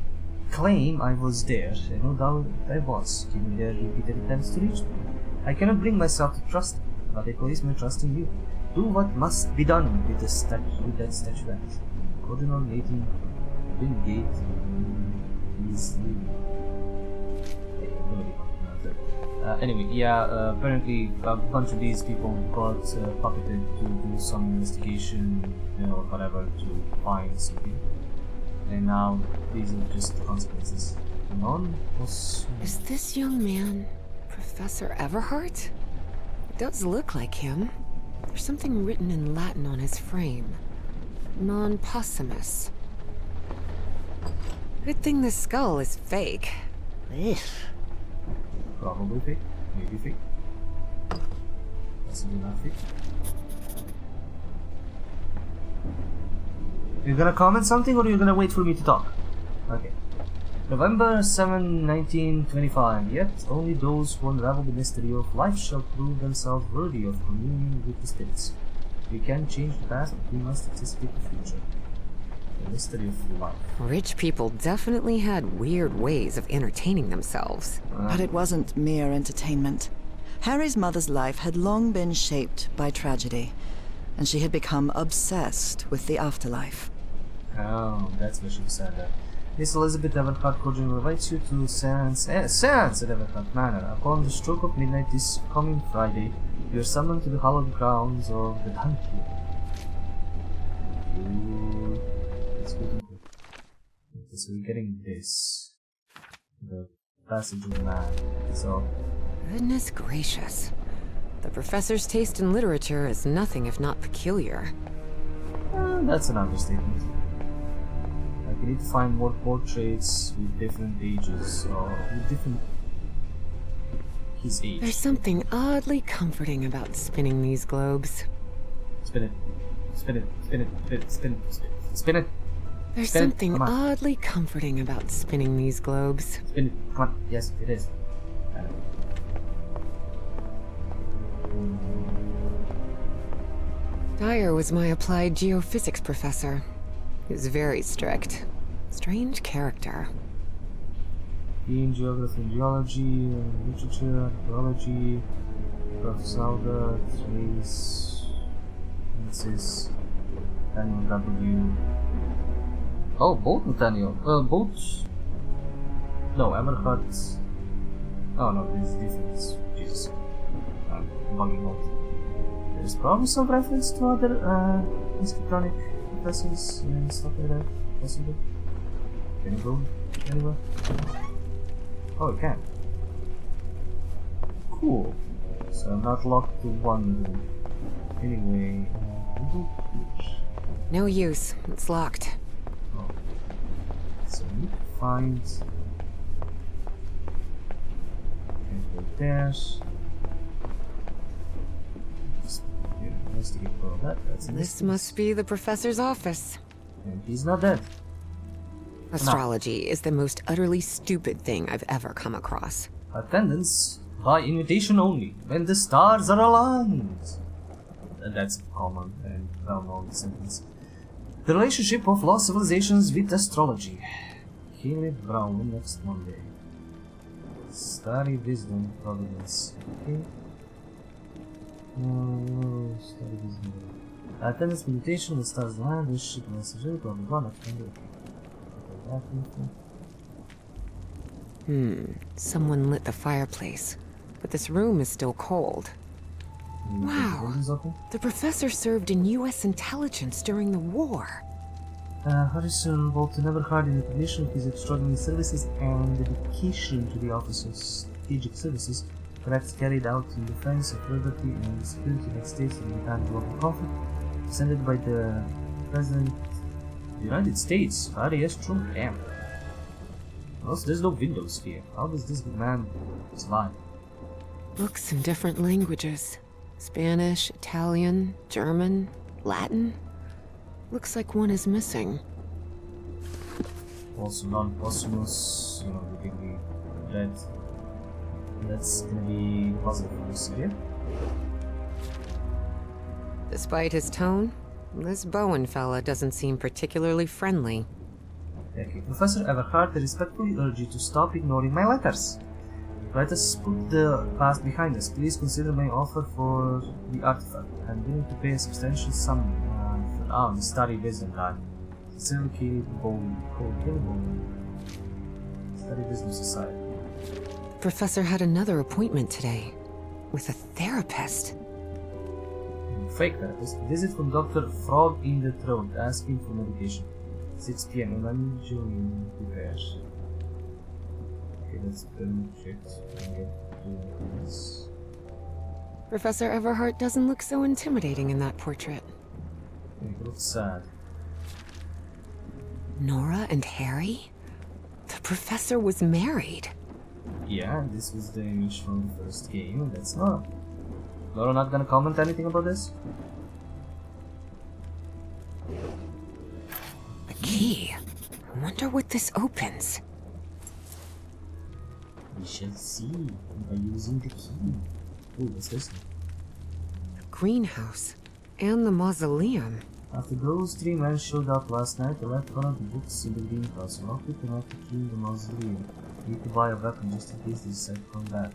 claim I was there, and no doubt I was, given their repeated attempts to reach me. I cannot bring myself to trust them, but I place my trust in you. Do what must be done with that statuette. Cardinal 18, Bill Gate, is anyway, yeah, apparently a bunch of these people got puppeted to do some investigation, or whatever, to find something. And now these are just the consequences. None was... Is this young man Professor Everhart? It does look like him. There's something written in Latin on his frame. Non possumus. Good thing the skull is fake. Ugh. Probably fake, maybe fake. Possibly not fake. You're gonna comment something or you're gonna wait for me to talk? Okay. November 7, 1925. Yet only those who unravel the mystery of life shall prove themselves worthy of communion with the spirits. We can change the past, but we must anticipate the future. The mystery of life. Rich people definitely had weird ways of entertaining themselves. But it wasn't mere entertainment. Harry's mother's life had long been shaped by tragedy, and she had become obsessed with the afterlife. Oh, that's what she said that. Miss Elizabeth Everhart cordially invites you to seance at Everhart Manor. Upon the stroke of midnight this coming Friday, you are summoned to the hallowed grounds of the Donkey. Let's go to okay, so we're getting this. The passage of man. So, Goodness gracious. The professor's taste in literature is nothing if not peculiar. that's an understatement. Like, we need to find more portraits with different ages, or with different... his age. There's something oddly comforting about spinning these globes. Spin it. Spin it. Spin it. Spin it. Spin it. Spin it. There's Spin it. something Come on. oddly comforting about spinning these globes. Spin it. Come on. Yes, it is. Dyer was my applied geophysics professor. He was very strict. Strange character. In geography and geology, literature, archaeology, Prof. Sauder, Trace, Francis, Daniel W. Oh, both Nathaniel. Both. No, Everhart. Oh no, this is different. Jesus. I'm bugging out. There's probably some reference to other eschatonic professors and stuff like that. Possibly. Can you go anywhere? Oh, you can. Cool. So I'm not locked to one room. Anyway, No use. It's locked. oh. So we need to find. Can't go there. Just investigate for all that. That's in This must be the professor's office. And he's not dead. Astrology is the most utterly stupid thing I've ever come across. Attendance by invitation only when the stars are aligned. That's a common and well-known sentence. The relationship of lost civilizations with astrology. Henry Brown next Monday. Study wisdom, providence. Okay. Study wisdom. Attendance meditation, the stars align, the ship message, blah blah blah. Someone lit the fireplace, but this room is still cold. Wow. The professor served in U.S. intelligence during the war. Harrison Bolton Everhart, in recognition of his extraordinary services and dedication to the Office of Strategic Services, for acts carried out in defense of liberty and the security of the United States in the time of global conflict, presented by the President of the United States. Yes, true. Damn. Also, there's no windows here. How does this man survive? Books in different languages. Spanish, Italian, German, Latin. Looks like one is missing. Also non-posthumous, the big red. That's gonna be positive for this video. Despite his tone, this Bowen fella doesn't seem particularly friendly. Okay, Professor Everhart, I respectfully urge you to stop ignoring my letters. Let us put the past behind us. Please consider my offer for the artifact. I'm willing to pay a substantial sum for the study wisdom time. Sincerely, Caleb Bowen. Study Wisdom Society. Professor had another appointment today with a therapist. Fake therapist. Visit from Dr. Frog in the Throat, asking for medication. 6 p.m. and I'm enjoying prepared. Okay, let's check and get to this. Professor Everhart doesn't look so intimidating in that portrait. It looks sad. Nora and Harry? The professor was married. Yeah, this was the image from the first game, and that's not. Nora not gonna comment anything about this? A key. I wonder what this opens. We shall see by using the key. Ooh, what's this? The greenhouse. And the mausoleum. After those 3 men showed up last night, I left one of the books in the greenhouse. Locked it and I could clean the mausoleum. Need to buy a weapon just in case they decide to come back.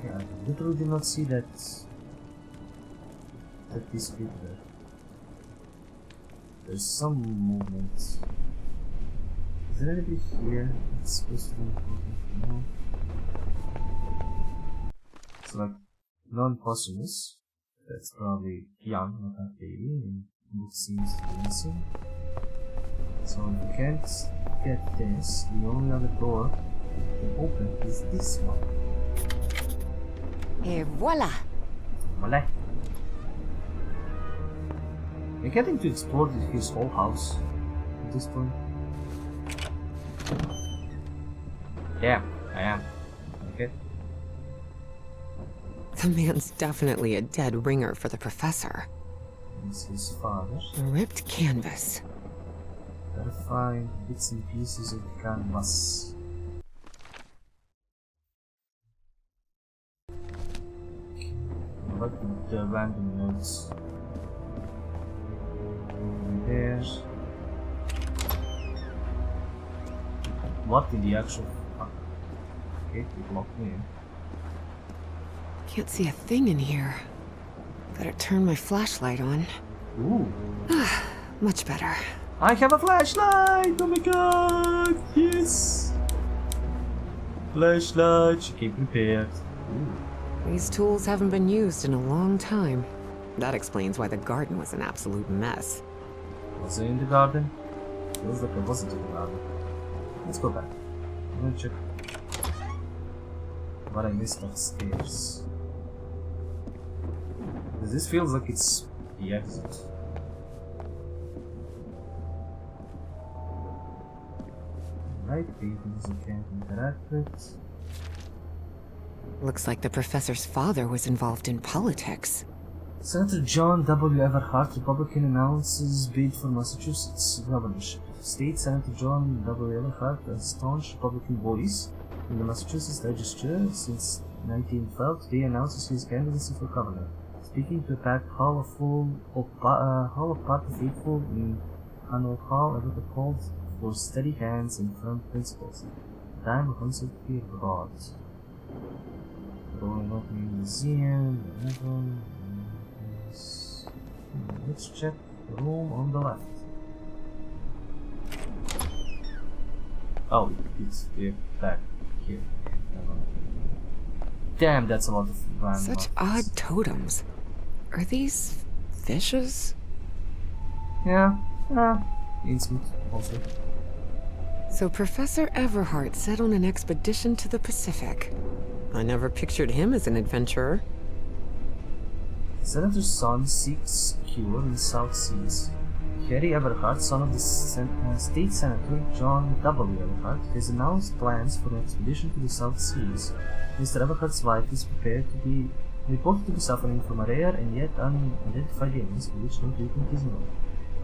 Yeah, I literally did not see that piece of paper there. There's some movement. Is there anybody here that's supposed to be important? No. It's like non-posthumous. That's probably young, not that baby, and it seems to be missing. So if you can't get this, the only other door you can open is this one. Et voila! Voila! We're getting to explore his whole house at this point. Yeah, I am. Okay. The man's definitely a dead ringer for the professor. It's his father. A ripped canvas. Gotta find bits and pieces of the canvas. I like the random notes. And there's... What in the actual fuck? Okay, it locked me in. Can't see a thing in here. Better turn my flashlight on. Ooh. Much better. I have a flashlight! Oh my god! Yes! Flashlight, she came prepared. Ooh. These tools haven't been used in a long time. That explains why the garden was an absolute mess. Was it in the garden? Feels like it wasn't in the garden. Let's go back. I'm gonna check what I missed upstairs. This feels like it's the exit. Right, paintings you can't interact with. Looks like the professor's father was involved in politics. Senator John W. Everhart, Republican, announces bid for Massachusetts governorship. State Senator John W. Everhart, a staunch Republican voice in the Massachusetts legislature since 1912, today announces his candidacy for governor. Speaking to a packed hall of party faithful in Hanwell Hall, Everhart called for steady hands and firm principles. Time of uncertainty abroad. Going up in the museum, let's check the room on the left. Oh, it's back here. Damn, that's a lot of random Such objects. odd totems. Are these fishes? Yeah, Innsmouth also. So Professor Everhart set on an expedition to the Pacific. I never pictured him as an adventurer. Senator's son seeks cure in the South Seas. Harry Everhart, son of the State Senator John W. Everhart, has announced plans for an expedition to the South Seas. Mr. Everhart's wife is reported to be suffering from a rare and yet unidentified illness for which no treatment is known.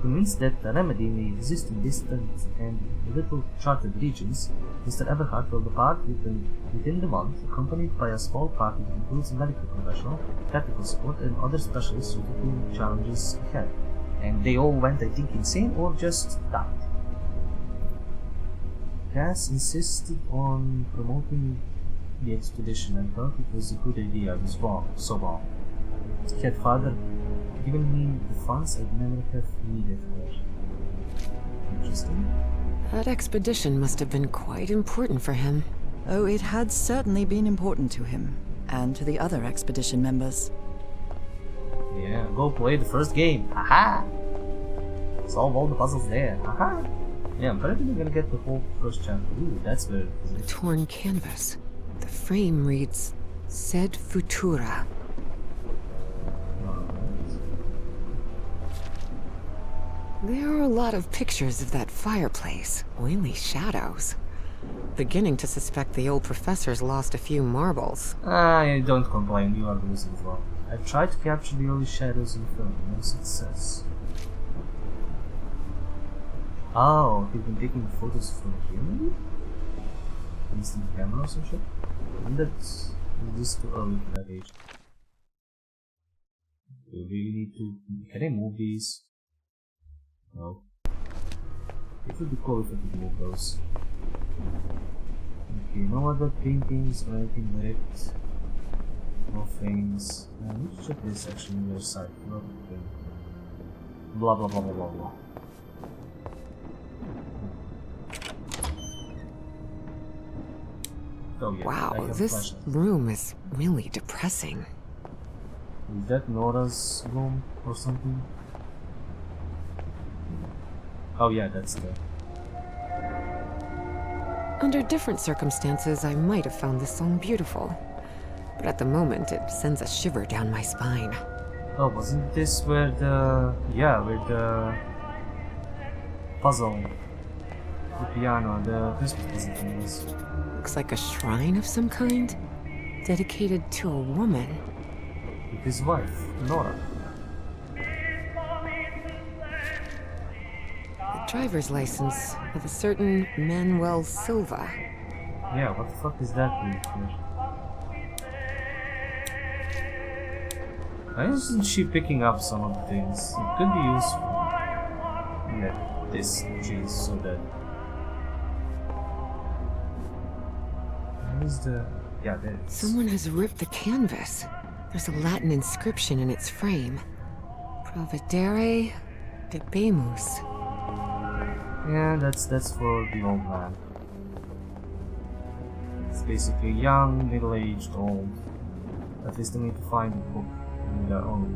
Convinced that a remedy may exist in distant and little charted regions, Mr. Everhart will depart within the month, accompanied by a small party that includes medical professional, technical support, and other specialists suited to challenges ahead. And they all went, I think, insane or just died. Cass insisted on promoting the expedition and thought it was a good idea. I was wrong, so wrong. Had father given me the funds, I'd never have needed her. Interesting. That expedition must have been quite important for him. Oh, it had certainly been important to him, and to the other expedition members. Yeah, go play the first game. Haha! Solve all the puzzles there. Haha! Yeah, I'm probably gonna get the whole first chapter. Ooh, that's very The torn canvas. The frame reads, Sed Futura. There are a lot of pictures of that fireplace, oily shadows. Beginning to suspect the old professor's lost a few marbles. I don't complain, you are losing as well. I've tried to capture the early shadows in film, no success. Oh, he's been taking photos from here maybe? Instant camera or some shit? And that's this too early for that age. Do we really need to... Can I move these? No. It would be cool if I could move those. Okay, no other paintings or anything wrecked. No things. Let's check this actually on your side. Blah blah blah blah blah blah. Oh yeah, Wow, this room is really depressing. Is that Nora's room or something? Oh yeah, that's the... Under different circumstances, I might have found this song beautiful. But at the moment, it sends a shiver down my spine. Oh, wasn't this where the... Yeah, where the... puzzle... The piano, the Christmas puzzle thing was. Looks like a shrine of some kind, dedicated to a woman. With his wife, Nora. The driver's license of a certain Manuel Silva. Yeah, what the fuck is that doing here? Why isn't she picking up some of the things? It could be useful. Yeah, this tree is so dead. Where is the... Yeah, there it is. Someone has ripped the canvas. There's a Latin inscription in its frame. Providere debemus. Yeah, that's for the old man. It's basically young, middle-aged, old. At least they need to find the book in their own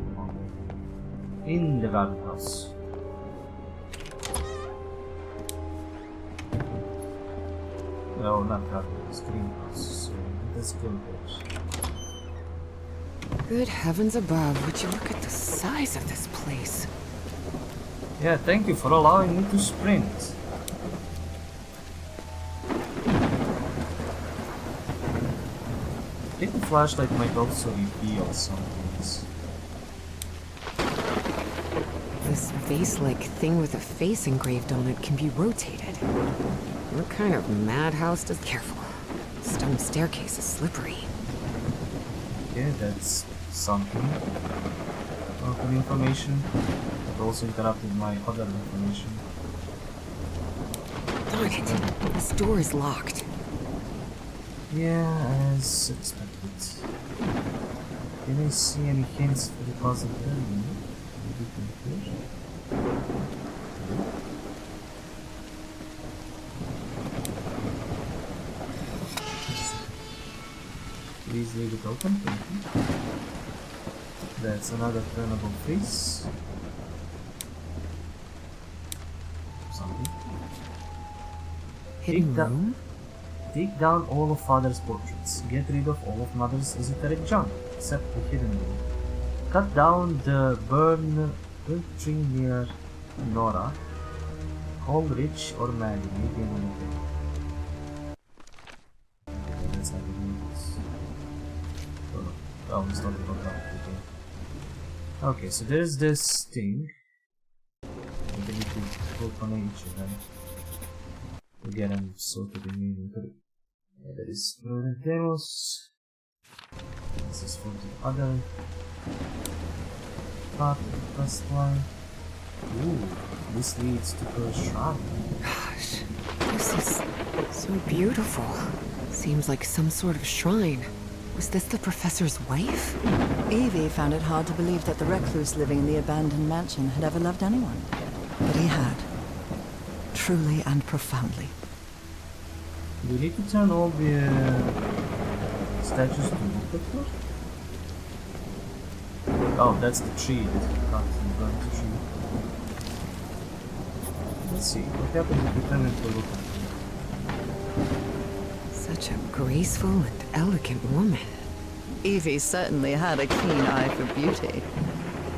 in the garden house. No, not garden house, greenhouse. So let's go there. Good heavens above, would you look at the size of this place? Yeah, thank you for allowing me to sprint. I think the flashlight might also reveal some things. This vase-like thing with a face engraved on it can be rotated. What kind of madhouse does... Careful. Stone staircase is slippery. Yeah, that's something. For the information. It also interrupted my other information. Darn it! This door is locked. Yeah, as expected. Did I see any hints for the puzzle there? Maybe confusion. Please leave it open, thank you. That's another turnable face. something. Hidden room? Take down all of Father's portraits. Get rid of all of Mother's esoteric junk, except the hidden room. Cut down the burn tree near Nora. Call Rich or Maddie, maybe another thing. That's how we do this. Oh, we're talking about that. Okay, so there's this thing. We need to click on each of them to get them sorted immediately. Yeah, that is Brother Demos. This is for the other part of the quest line. Ooh, this leads to her shrine. Gosh, this is so beautiful. Seems like some sort of shrine. Was this the professor's wife? Evie found it hard to believe that the recluse living in the abandoned mansion had ever loved anyone. But he had. Truly and profoundly. Do we need to turn all the statues to multiple? Oh, that's the tree that we got in the burnt tree. Let's see, what happens if we turn it to look at? Such a graceful and elegant woman. Evie certainly had a keen eye for beauty.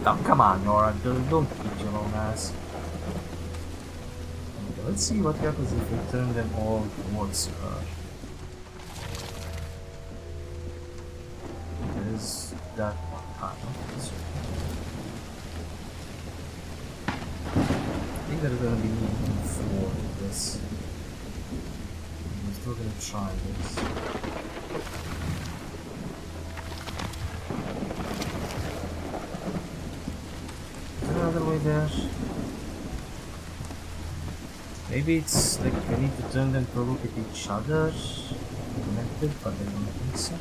Oh, come on, Nora, don't eat your own ass. Okay, let's see what happens if we turn them all towards her. There's that one. This one. I think there's gonna be need for this. I'm still gonna try this. Another way there. Maybe it's like we need to turn them to look at each other connected, but I don't think so.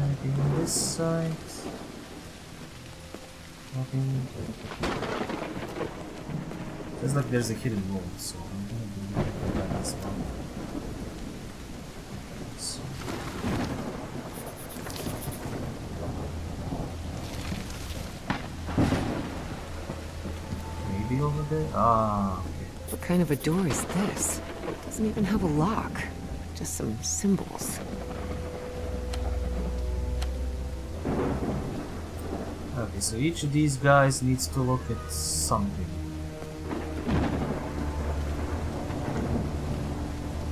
Anything on this side? Nothing. It's like there's a hidden room, so I'm gonna do that this one. Over there? Ah, okay. What kind of a door is this? Doesn't even have a lock. Just some symbols. Okay, so each of these guys needs to look at something.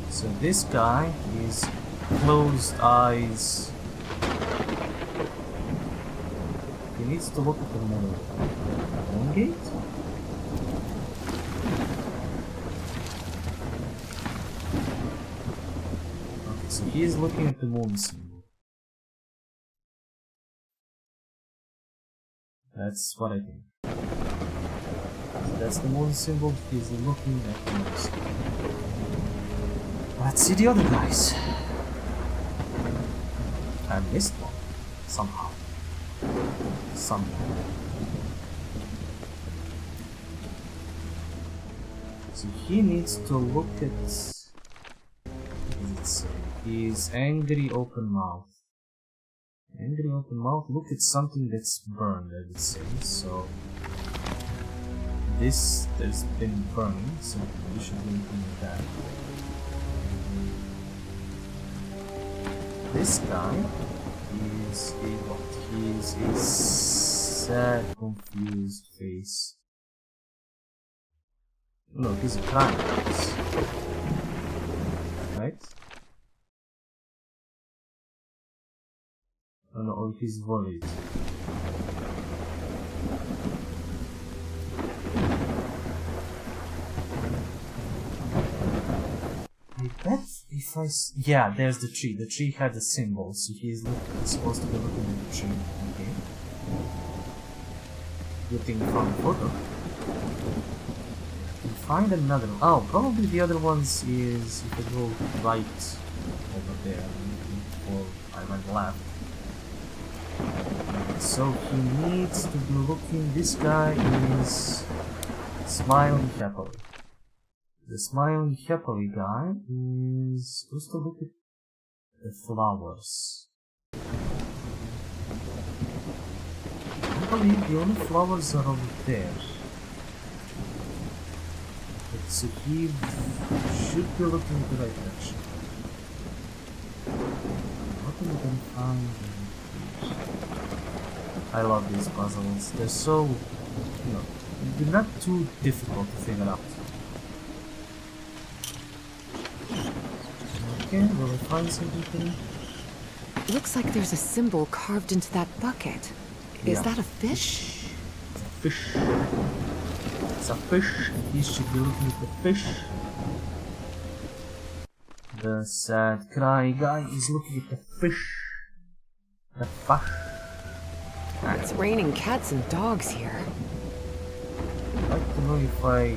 So this guy is closed eyes. He needs to look at the moon gate? So he is looking at the moon symbol. That's what I think. So that's the moon symbol. He's looking at the moon symbol. Let's see the other guys. I missed one. Somehow. Somewhere. So he needs to look at... What does it say? Is angry open mouth. Angry open mouth, look at something that's burned, I would say. So this has been burning, so we should be looking at that. This guy is a what? He is a sad, confused face. No, he's a crying face. Right? Oh no, or he's worried. I bet if I... Yeah, there's the tree. The tree had a symbol, so he's supposed to be looking at the tree. Okay. Good thing we found a photo. We'll find another one. Oh, probably the other ones is... You could go right over there. Or I went left. So he needs to be looking, this guy is smiling happily. The smiling happily guy is supposed to look at the flowers. believe the only flowers are over there. So he should be looking in the right direction. What am I gonna find here? I love these puzzles. They're so, you know, they're not too difficult to figure out. Okay, will I find something? Looks like there's a symbol carved into that bucket. Is Yeah. that a fish? It's a fish. It's a fish. He should be looking at the fish. The sad cry guy is looking at the fish. The fish. It's raining cats and dogs here. I'd like to know if I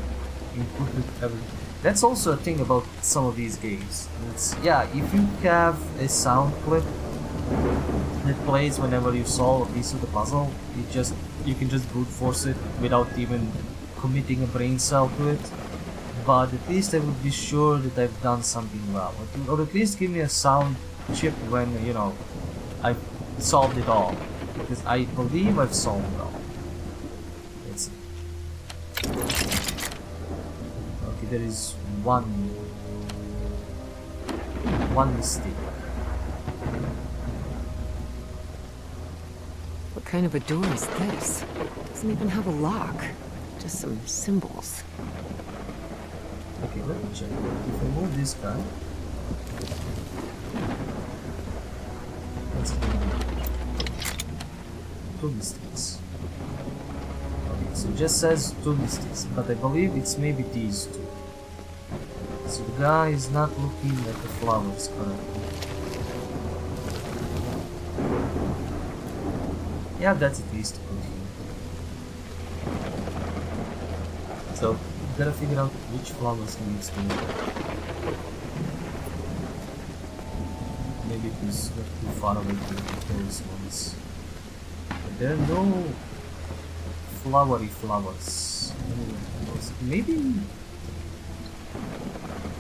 included everything. That's also a thing about some of these games. It's, yeah, if you have a sound clip that plays whenever you solve a piece of the puzzle, you can just brute force it without even committing a brain cell to it. But at least I would be sure that I've done something well, or at least give me a sound chip when, you know, I've solved it all, because I believe I've solved it all. Let's see. Okay, there is one mistake. What kind of a door is this? Doesn't even have a lock. Just some symbols. Okay, let me check. If I move this guy, let's do 2 mistakes. Okay, so it just says 2 mistakes, but I believe it's maybe these 2. So the guy is not looking at the flowers correctly. Yeah, that's at least good here. So, gotta figure out which flowers he needs to look at. Maybe it was not too far away to look at those ones. But there are no flowery flowers. Maybe...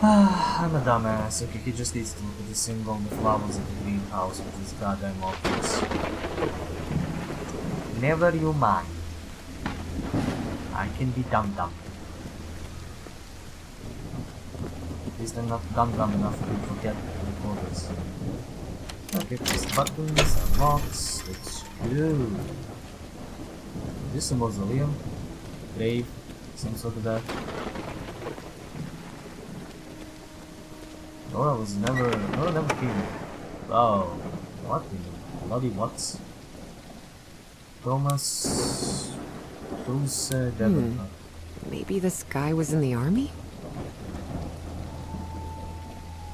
I'm a dumbass. Okay, he just needs to look at the symbol, the flowers of the greenhouse with these goddamn orchids. Never you mind. I can be dumb. At least I'm not dumb enough to forget the recorders. Okay, press buttons, unlocks, let's go. This is a mausoleum, grave, some sort of that. Nora never came. Oh, what in the bloody what? Thomas Bruce Devon. Maybe this guy was in the army?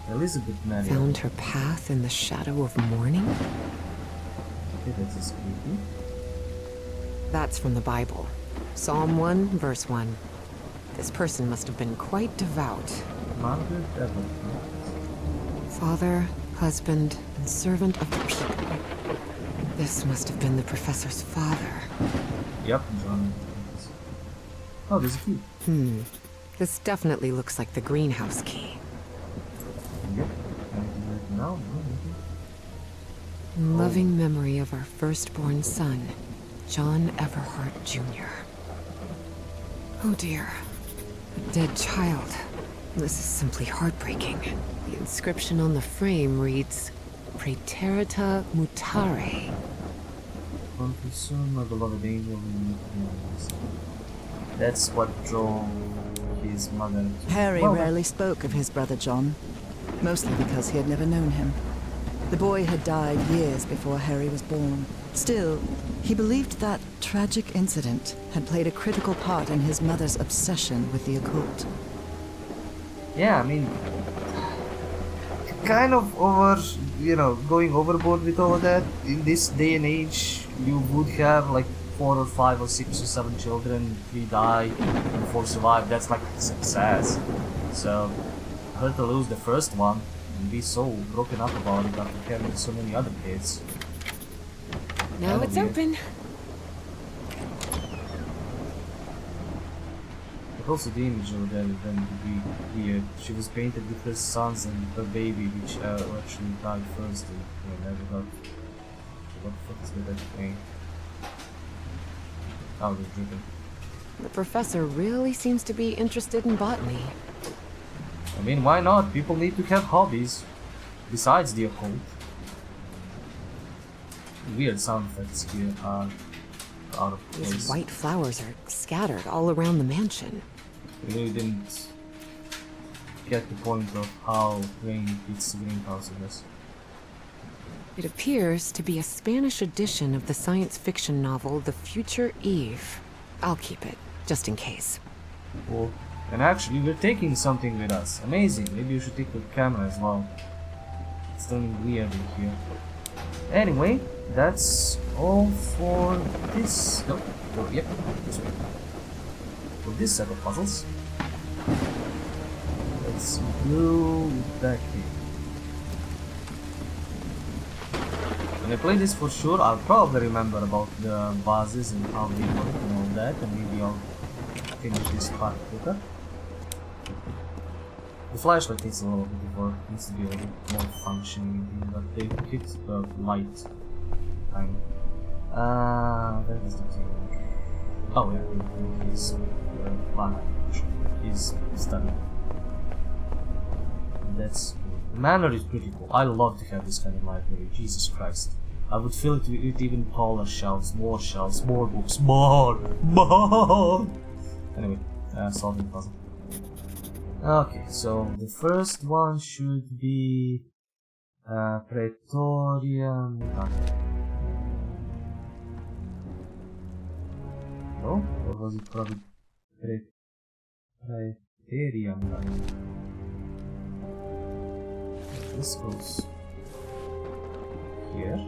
Elizabeth Mary. Found her path in the shadow of morning? Okay, that's creepy. That's from the Bible. Psalm 1, verse 1. This person must have been quite devout. Margaret Devon. Father, husband, and servant of the people. This must have been the professor's father. Yep, John. Oh, there's a key. This definitely looks like the greenhouse key. Yep. Can I do it now? No, maybe. In loving memory of our firstborn son, John Everhart Jr. Oh dear. A dead child. This is simply heartbreaking. The inscription on the frame reads, Praeterita Mutare. Soon, my beloved angel. That's what drove his mother to... Harry Well, rarely spoke of his brother John, mostly because he had never known him. The boy had died years before Harry was born. Still, he believed that tragic incident had played a critical part in his mother's obsession with the occult. Yeah, I mean, kind of going overboard with all of that. In this day and age, you would have like 4 or 5 or 6 or 7 children, 3 die, and 4 survive. That's like success. So, her to lose the first one and be so broken up about it after having so many other kids. Now Oh, it's dear. open. But also the image over there is then weird. She was painted with her sons and her baby, which actually died first and never got. What the fuck is with that paint? Oh, they're dripping. The professor really seems to be interested in botany. I mean, why not? People need to have hobbies besides the occult. Weird sound effects here are out of place. These white flowers are scattered all around the mansion. We really didn't get the point of how rain hits the greenhouse in this. It appears to be a Spanish edition of the science fiction novel The Future Eve. I'll keep it, just in case. Cool. And actually, we're taking something with us. Amazing. Maybe you should take the camera as well. It's turning weird in here. Anyway, that's all for this. No. Oh, yep. This way. For this set of puzzles. Let's go back here. When I play this for sure, I'll probably remember about the vases and how they work and all that, and maybe I'll finish this part quicker. The flashlight needs a little bit of work, needs to be a little bit more functioning, but they hit the light kind of. That is the thing. Oh yeah, he's done. That's the manor is pretty cool. I love to have this kind of library. Jesus Christ. I would fill it with even taller shelves, more books, more. Anyway, solving puzzle. Okay, so the first one should be Praetorian. No? Or was it probably Praetorian? This goes here.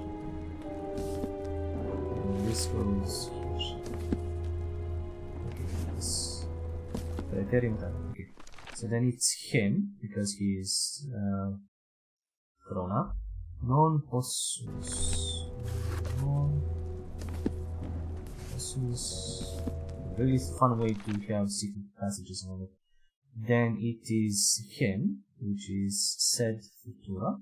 And this goes here. Okay, this Praetorian. Okay. So then it's him, because he is grown up. Non possus. Really fun way to have secret passages on it. Then it is him, which is sed futura.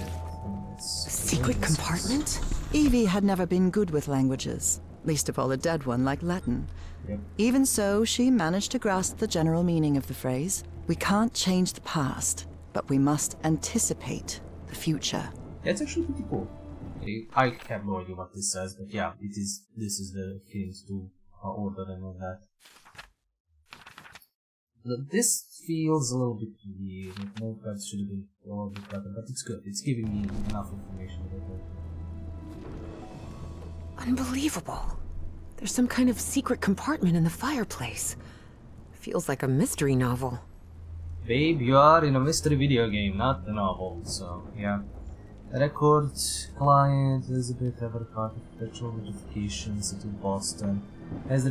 A secret compartment? Evie had never been good with languages, least of all a dead one like Latin. Yep. Even so, she managed to grasp the general meaning of the phrase. We can't change the past, but we must anticipate the future. That's actually pretty cool. I have no idea what this says, but yeah, it is. This is the hint to order and all that. This feels a little bit weird. No, that should have been a little bit better, but it's good. It's giving me enough information about it. Unbelievable. There's some kind of secret compartment in the fireplace. Feels like a mystery novel. Babe, you are in a mystery video game, not a novel, so yeah. Record client Elizabeth Everhart of Perpetual Notifications, City of Boston. As the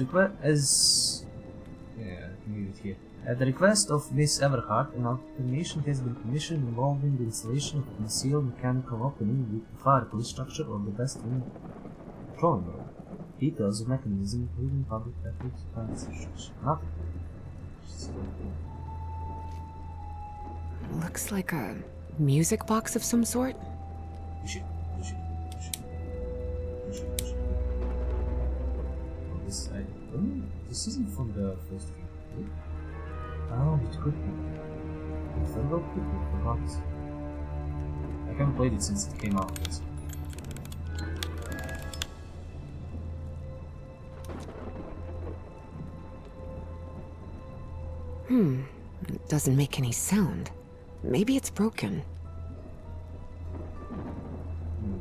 At the request of Miss Everhart, an alternation has been commissioned involving the installation of a concealed mechanical opening with the fireplace structure of the best room drawing room. Details of mechanism, including public records, construction. Nothing. Looks like a music box of some sort. This isn't from the first game. Oh, it could be. I forgot. I haven't played it since it came out. It doesn't make any sound. Maybe it's broken.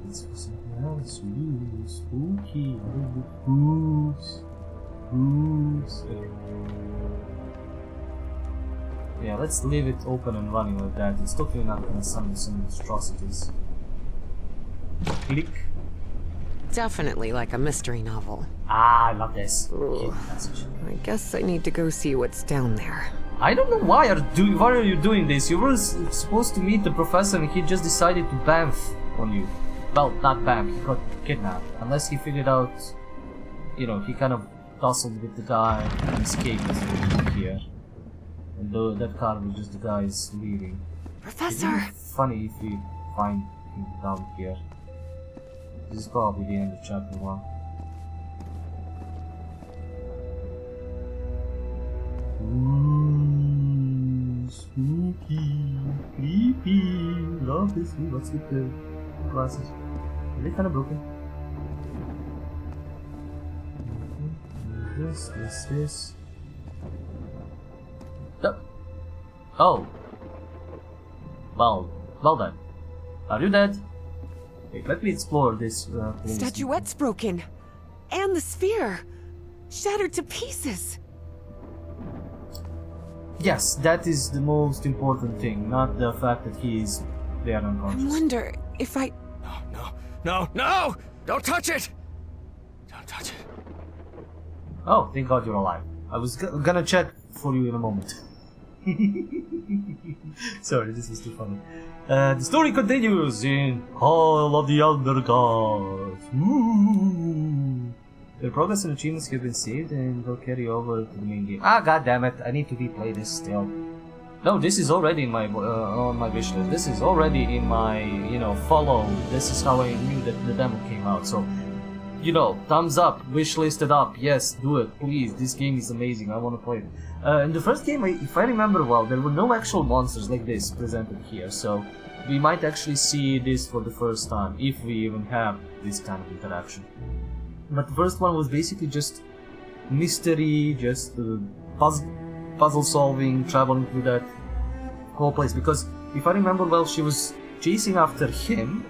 This was something else. Ooh, spooky. Booze. Okay. Yeah, let's leave it open and running like that. It's totally not gonna summon some monstrosities. Click. Definitely like a mystery novel. Ah, I love this. Ooh. I guess I need to go see what's down there. I don't know why are you doing this? You were supposed to meet the professor and he just decided to bamf on you. Well, not bamf, he got kidnapped. Unless he figured out, you know, he kind of tussled with the guy and escaped here. And that car was just the guys leaving. Professor! Funny if we find him down here. This is probably the end of chapter 1. Ooh, spooky, creepy. Love this. Let's get the glasses. Are they kind of broken? This. Oh. Well then. Are you dead? Wait, let me explore this place. Statuette's broken. And the sphere. Shattered to pieces. Yes, that is the most important thing, not the fact that he is there I unconscious. wonder if I... No! Don't touch it! Don't touch it. Oh, thank God you're alive. I was gonna check for you in a moment. Sorry, this is too funny. The story continues in Hall of the Elder Gods. Ooh. The progress and achievements have been saved and will carry over to the main game. Ah, god damn it! I need to replay this still. No, this is already in my on my wishlist. This is already in my follow. This is how I knew that the demo came out. So, thumbs up, wishlisted up. Yes, do it, please. This game is amazing. I want to play it. In the first game, if I remember well, there were no actual monsters like this presented here. So, we might actually see this for the first time, if we even have this kind of interaction. But the first one was basically just mystery, just puzzle solving, traveling through that whole place. Because if I remember well, she was chasing after him,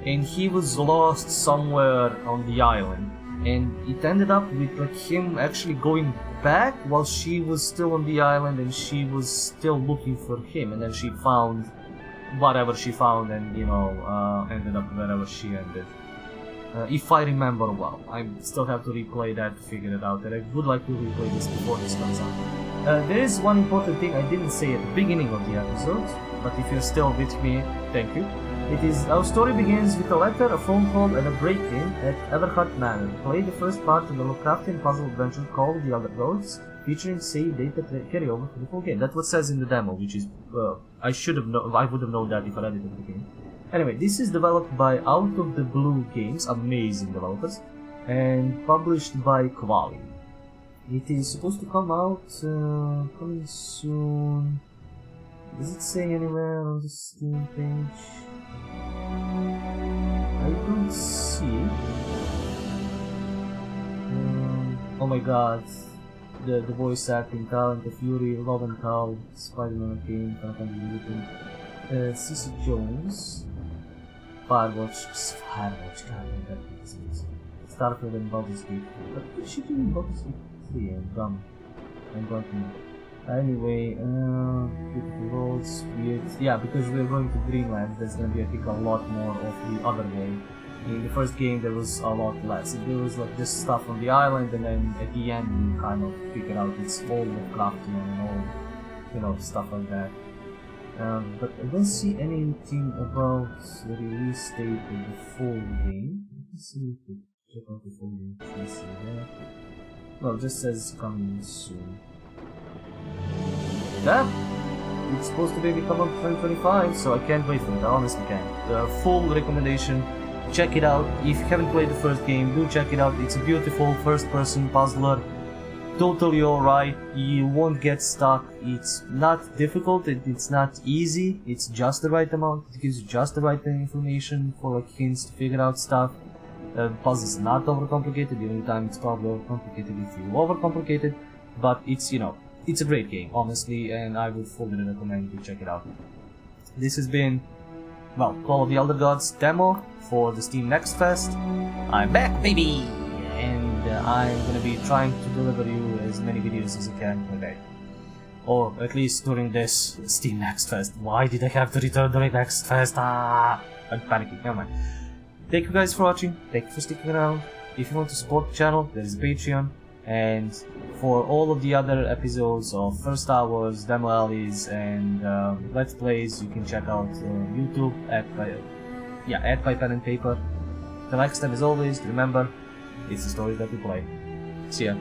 and he was lost somewhere on the island. And it ended up with like him actually going back while she was still on the island, and she was still looking for him. And then she found whatever she found, and ended up wherever she ended. If I remember well. I still have to replay that to figure it out, and I would like to replay this before this comes out. There is one important thing I didn't say at the beginning of the episode, but if you're still with me, thank you. It is, our story begins with a letter, a phone call, and a break-in at Everhart Manor. Play the first part of the lovecraftian puzzle adventure called The Elder Gods, featuring save data carry over to the full game. That's what it says in the demo, which is, I would have known that if I read it at the beginning. Anyway, this is developed by Out of the Blue Games, amazing developers, and published by Quali. It is supposed to come out coming soon. Does it say anywhere on the Steam page? I don't see. Oh my god, the voice acting talent, the Fury, Loventhal, Spider-Man game, Cece Jones. Firewatch, god, that is Starfield and Baldur's Gate. What is she doing in Baldur's Gate 3? I'm dumb. I'm going to. Anyway, beautiful roads, weird. Yeah, because we're going to Greenland, there's gonna be, I think, a lot more of the other way. In the first game, there was a lot less. There was like just stuff on the island, and then at the end, you kind of figure out it's all lovecraftian and all, stuff like that. But I don't see anything about the release date of the full game. Let's see if we check out the full game. Let's see there. Well, it just says coming soon. Yeah, it's supposed to maybe come out 2025, so I can't wait for it. I honestly can't. The full recommendation, check it out. If you haven't played the first game, do check it out. It's a beautiful first-person puzzler. Totally alright, you won't get stuck. It's not difficult, it's not easy, it's just the right amount, it gives you just the right information for like hints to figure out stuff. The puzzle's not overcomplicated, the only time it's probably overcomplicated if you overcomplicate it, but it's it's a great game, honestly, and I would fully recommend you check it out. This has been, well, Call of the Elder Gods demo for the Steam Next Fest. I'm back, baby! And I'm gonna be trying to deliver you as many videos as I can per day. Or at least during this Steam Next Fest. Why did I have to return during Next Fest? I'm panicking, never mind. Thank you guys for watching, thank you for sticking around. If you want to support the channel, there is a Patreon. And for all of the other episodes of First Hours, Demo Alleys, and Let's Plays, you can check out YouTube at By Pen and Paper. Till next time, as always, remember, it's the stories that we play. See ya.